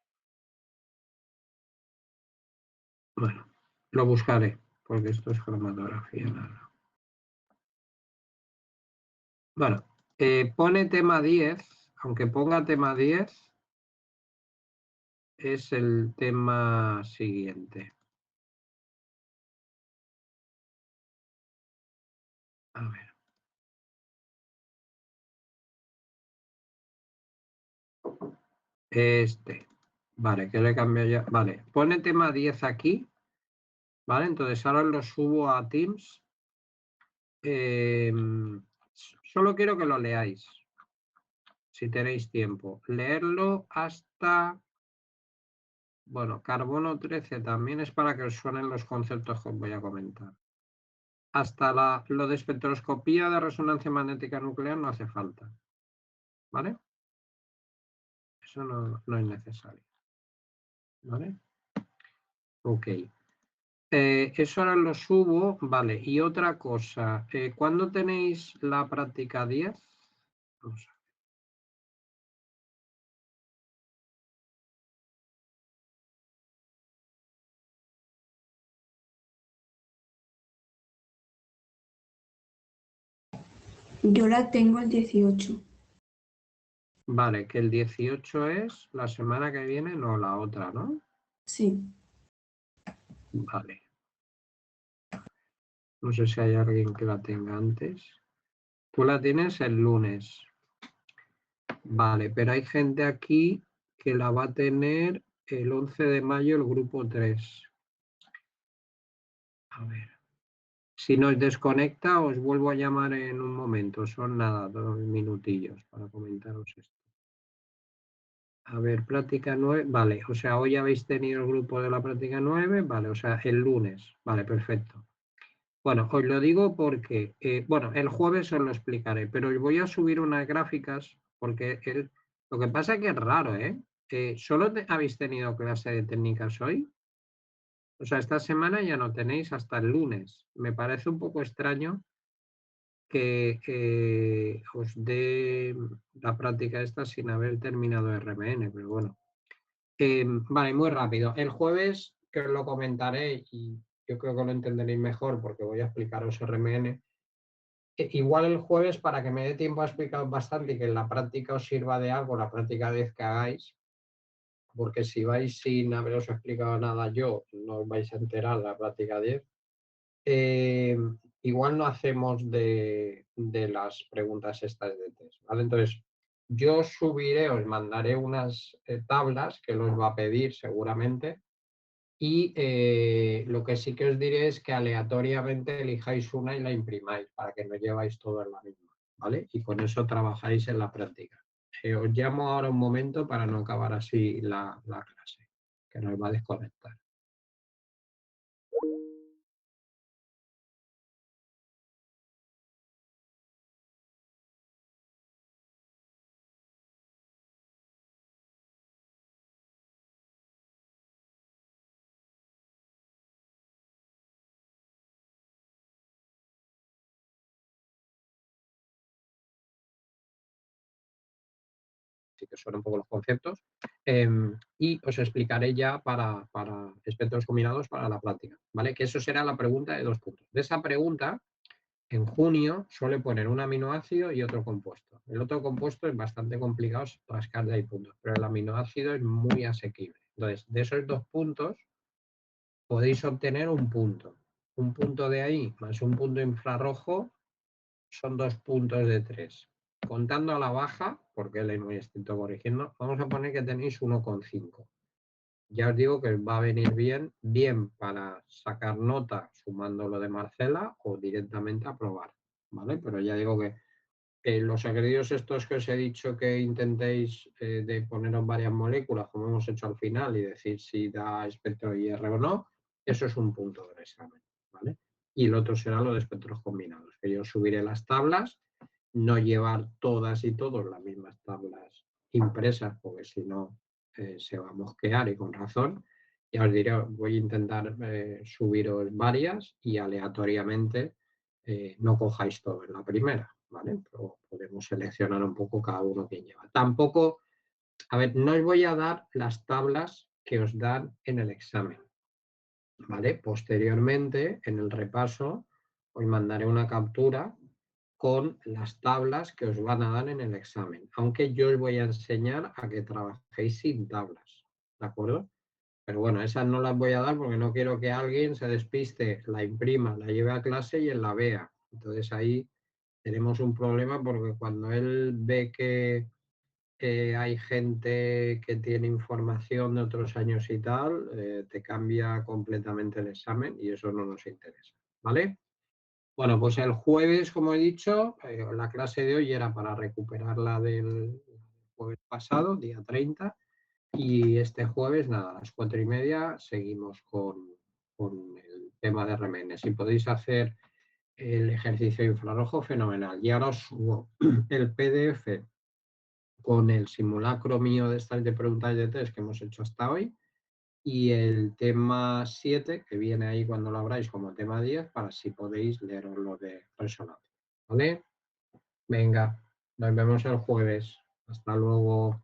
Bueno, lo buscaré, porque esto es cromatografía, nada. Bueno, pone tema 10, aunque ponga tema 10, es el tema siguiente. A ver. Este. Vale, que le cambio ya. Vale, pone tema 10 aquí. Vale, entonces ahora lo subo a Teams. Solo quiero que lo leáis, si tenéis tiempo. Leerlo hasta, bueno, carbono 13 también es para que os suenen los conceptos que os voy a comentar. Hasta lo de espectroscopía de resonancia magnética nuclear no hace falta. ¿Vale? Eso no es necesario. ¿Vale? Ok. Eso ahora lo subo. Vale, y otra cosa. ¿Cuándo tenéis la práctica 10? Vamos a ver. Yo la tengo el 18. Vale, que el 18 es la semana que viene, no la otra, ¿no? Sí. Vale. No sé si hay alguien que la tenga antes. Tú la tienes el lunes. Vale, pero hay gente aquí que la va a tener el 11 de mayo el grupo 3. A ver. Si nos desconecta, os vuelvo a llamar en un momento. Son nada, 2 minutillos para comentaros esto. A ver, práctica 9. Vale, o sea, hoy habéis tenido el grupo de la práctica 9. Vale, o sea, el lunes. Vale, perfecto. Bueno, os lo digo porque, bueno, el jueves os lo explicaré, pero os voy a subir unas gráficas porque lo que pasa es que es raro, ¿eh? ¿Solo habéis tenido clase de técnicas hoy? O sea, esta semana ya no tenéis hasta el lunes. Me parece un poco extraño que os dé la práctica esta sin haber terminado RMN, pero bueno. Vale, muy rápido. El jueves, que os lo comentaré y yo creo que lo entenderéis mejor porque voy a explicaros RMN. Igual el jueves, para que me dé tiempo a explicaros bastante y que en la práctica os sirva de algo, la práctica 10 que hagáis, porque si vais sin haberos explicado nada yo, no os vais a enterar la práctica 10. Igual no hacemos de las preguntas estas de test, ¿vale? Entonces, yo os subiré, os mandaré unas tablas que los va a pedir seguramente y lo que sí que os diré es que aleatoriamente elijáis una y la imprimáis para que no lleváis todo en la misma, ¿vale? Y con eso trabajáis en la práctica. Os llamo ahora un momento para no acabar así la clase, que nos va a desconectar. Así que son un poco los conceptos. Y os explicaré ya para espectros combinados para la práctica, ¿vale? Que eso será la pregunta de 2 puntos. De esa pregunta, en junio suele poner un aminoácido y otro compuesto. El otro compuesto es bastante complicado rascar de ahí puntos, pero el aminoácido es muy asequible. Entonces, de esos 2 puntos podéis obtener un punto. Un punto de ahí más un punto infrarrojo son 2 puntos de 3. Contando a la baja, porque él es muy estricto corrigiendo, vamos a poner que tenéis 1,5. Ya os digo que va a venir bien para sacar nota sumando lo de Marcela o directamente a probar, ¿vale? Pero ya digo que los ejercicios estos que os he dicho que intentéis de poneros varias moléculas, como hemos hecho al final, y decir si da espectro IR o no, eso es un punto del examen, ¿vale? Y el otro será lo de espectros combinados, que yo subiré las tablas, no llevar todas y todos las mismas tablas impresas, porque si no se va a mosquear y con razón. Ya os diré, voy a intentar subiros varias y aleatoriamente no cojáis todo en la primera, ¿vale? Pero podemos seleccionar un poco cada uno que lleva. Tampoco, a ver, no os voy a dar las tablas que os dan en el examen, ¿vale? Posteriormente, en el repaso, os mandaré una captura con las tablas que os van a dar en el examen, aunque yo os voy a enseñar a que trabajéis sin tablas, ¿de acuerdo? Pero bueno, esas no las voy a dar porque no quiero que alguien se despiste, la imprima, la lleve a clase y él la vea. Entonces ahí tenemos un problema porque cuando él ve que hay gente que tiene información de otros años y tal, te cambia completamente el examen y eso no nos interesa, ¿vale? Bueno, pues el jueves, como he dicho, la clase de hoy era para recuperar la del jueves pasado, día 30, y este jueves, nada, a las 4:30 seguimos con el tema de remenes. Si podéis hacer el ejercicio infrarrojo, fenomenal. Y ahora os subo el PDF con el simulacro mío de estas de preguntas de test que hemos hecho hasta hoy y el tema 7, que viene ahí cuando lo abráis como tema 10, para si podéis leeros lo de resonancia. ¿Vale? Venga, nos vemos el jueves. Hasta luego.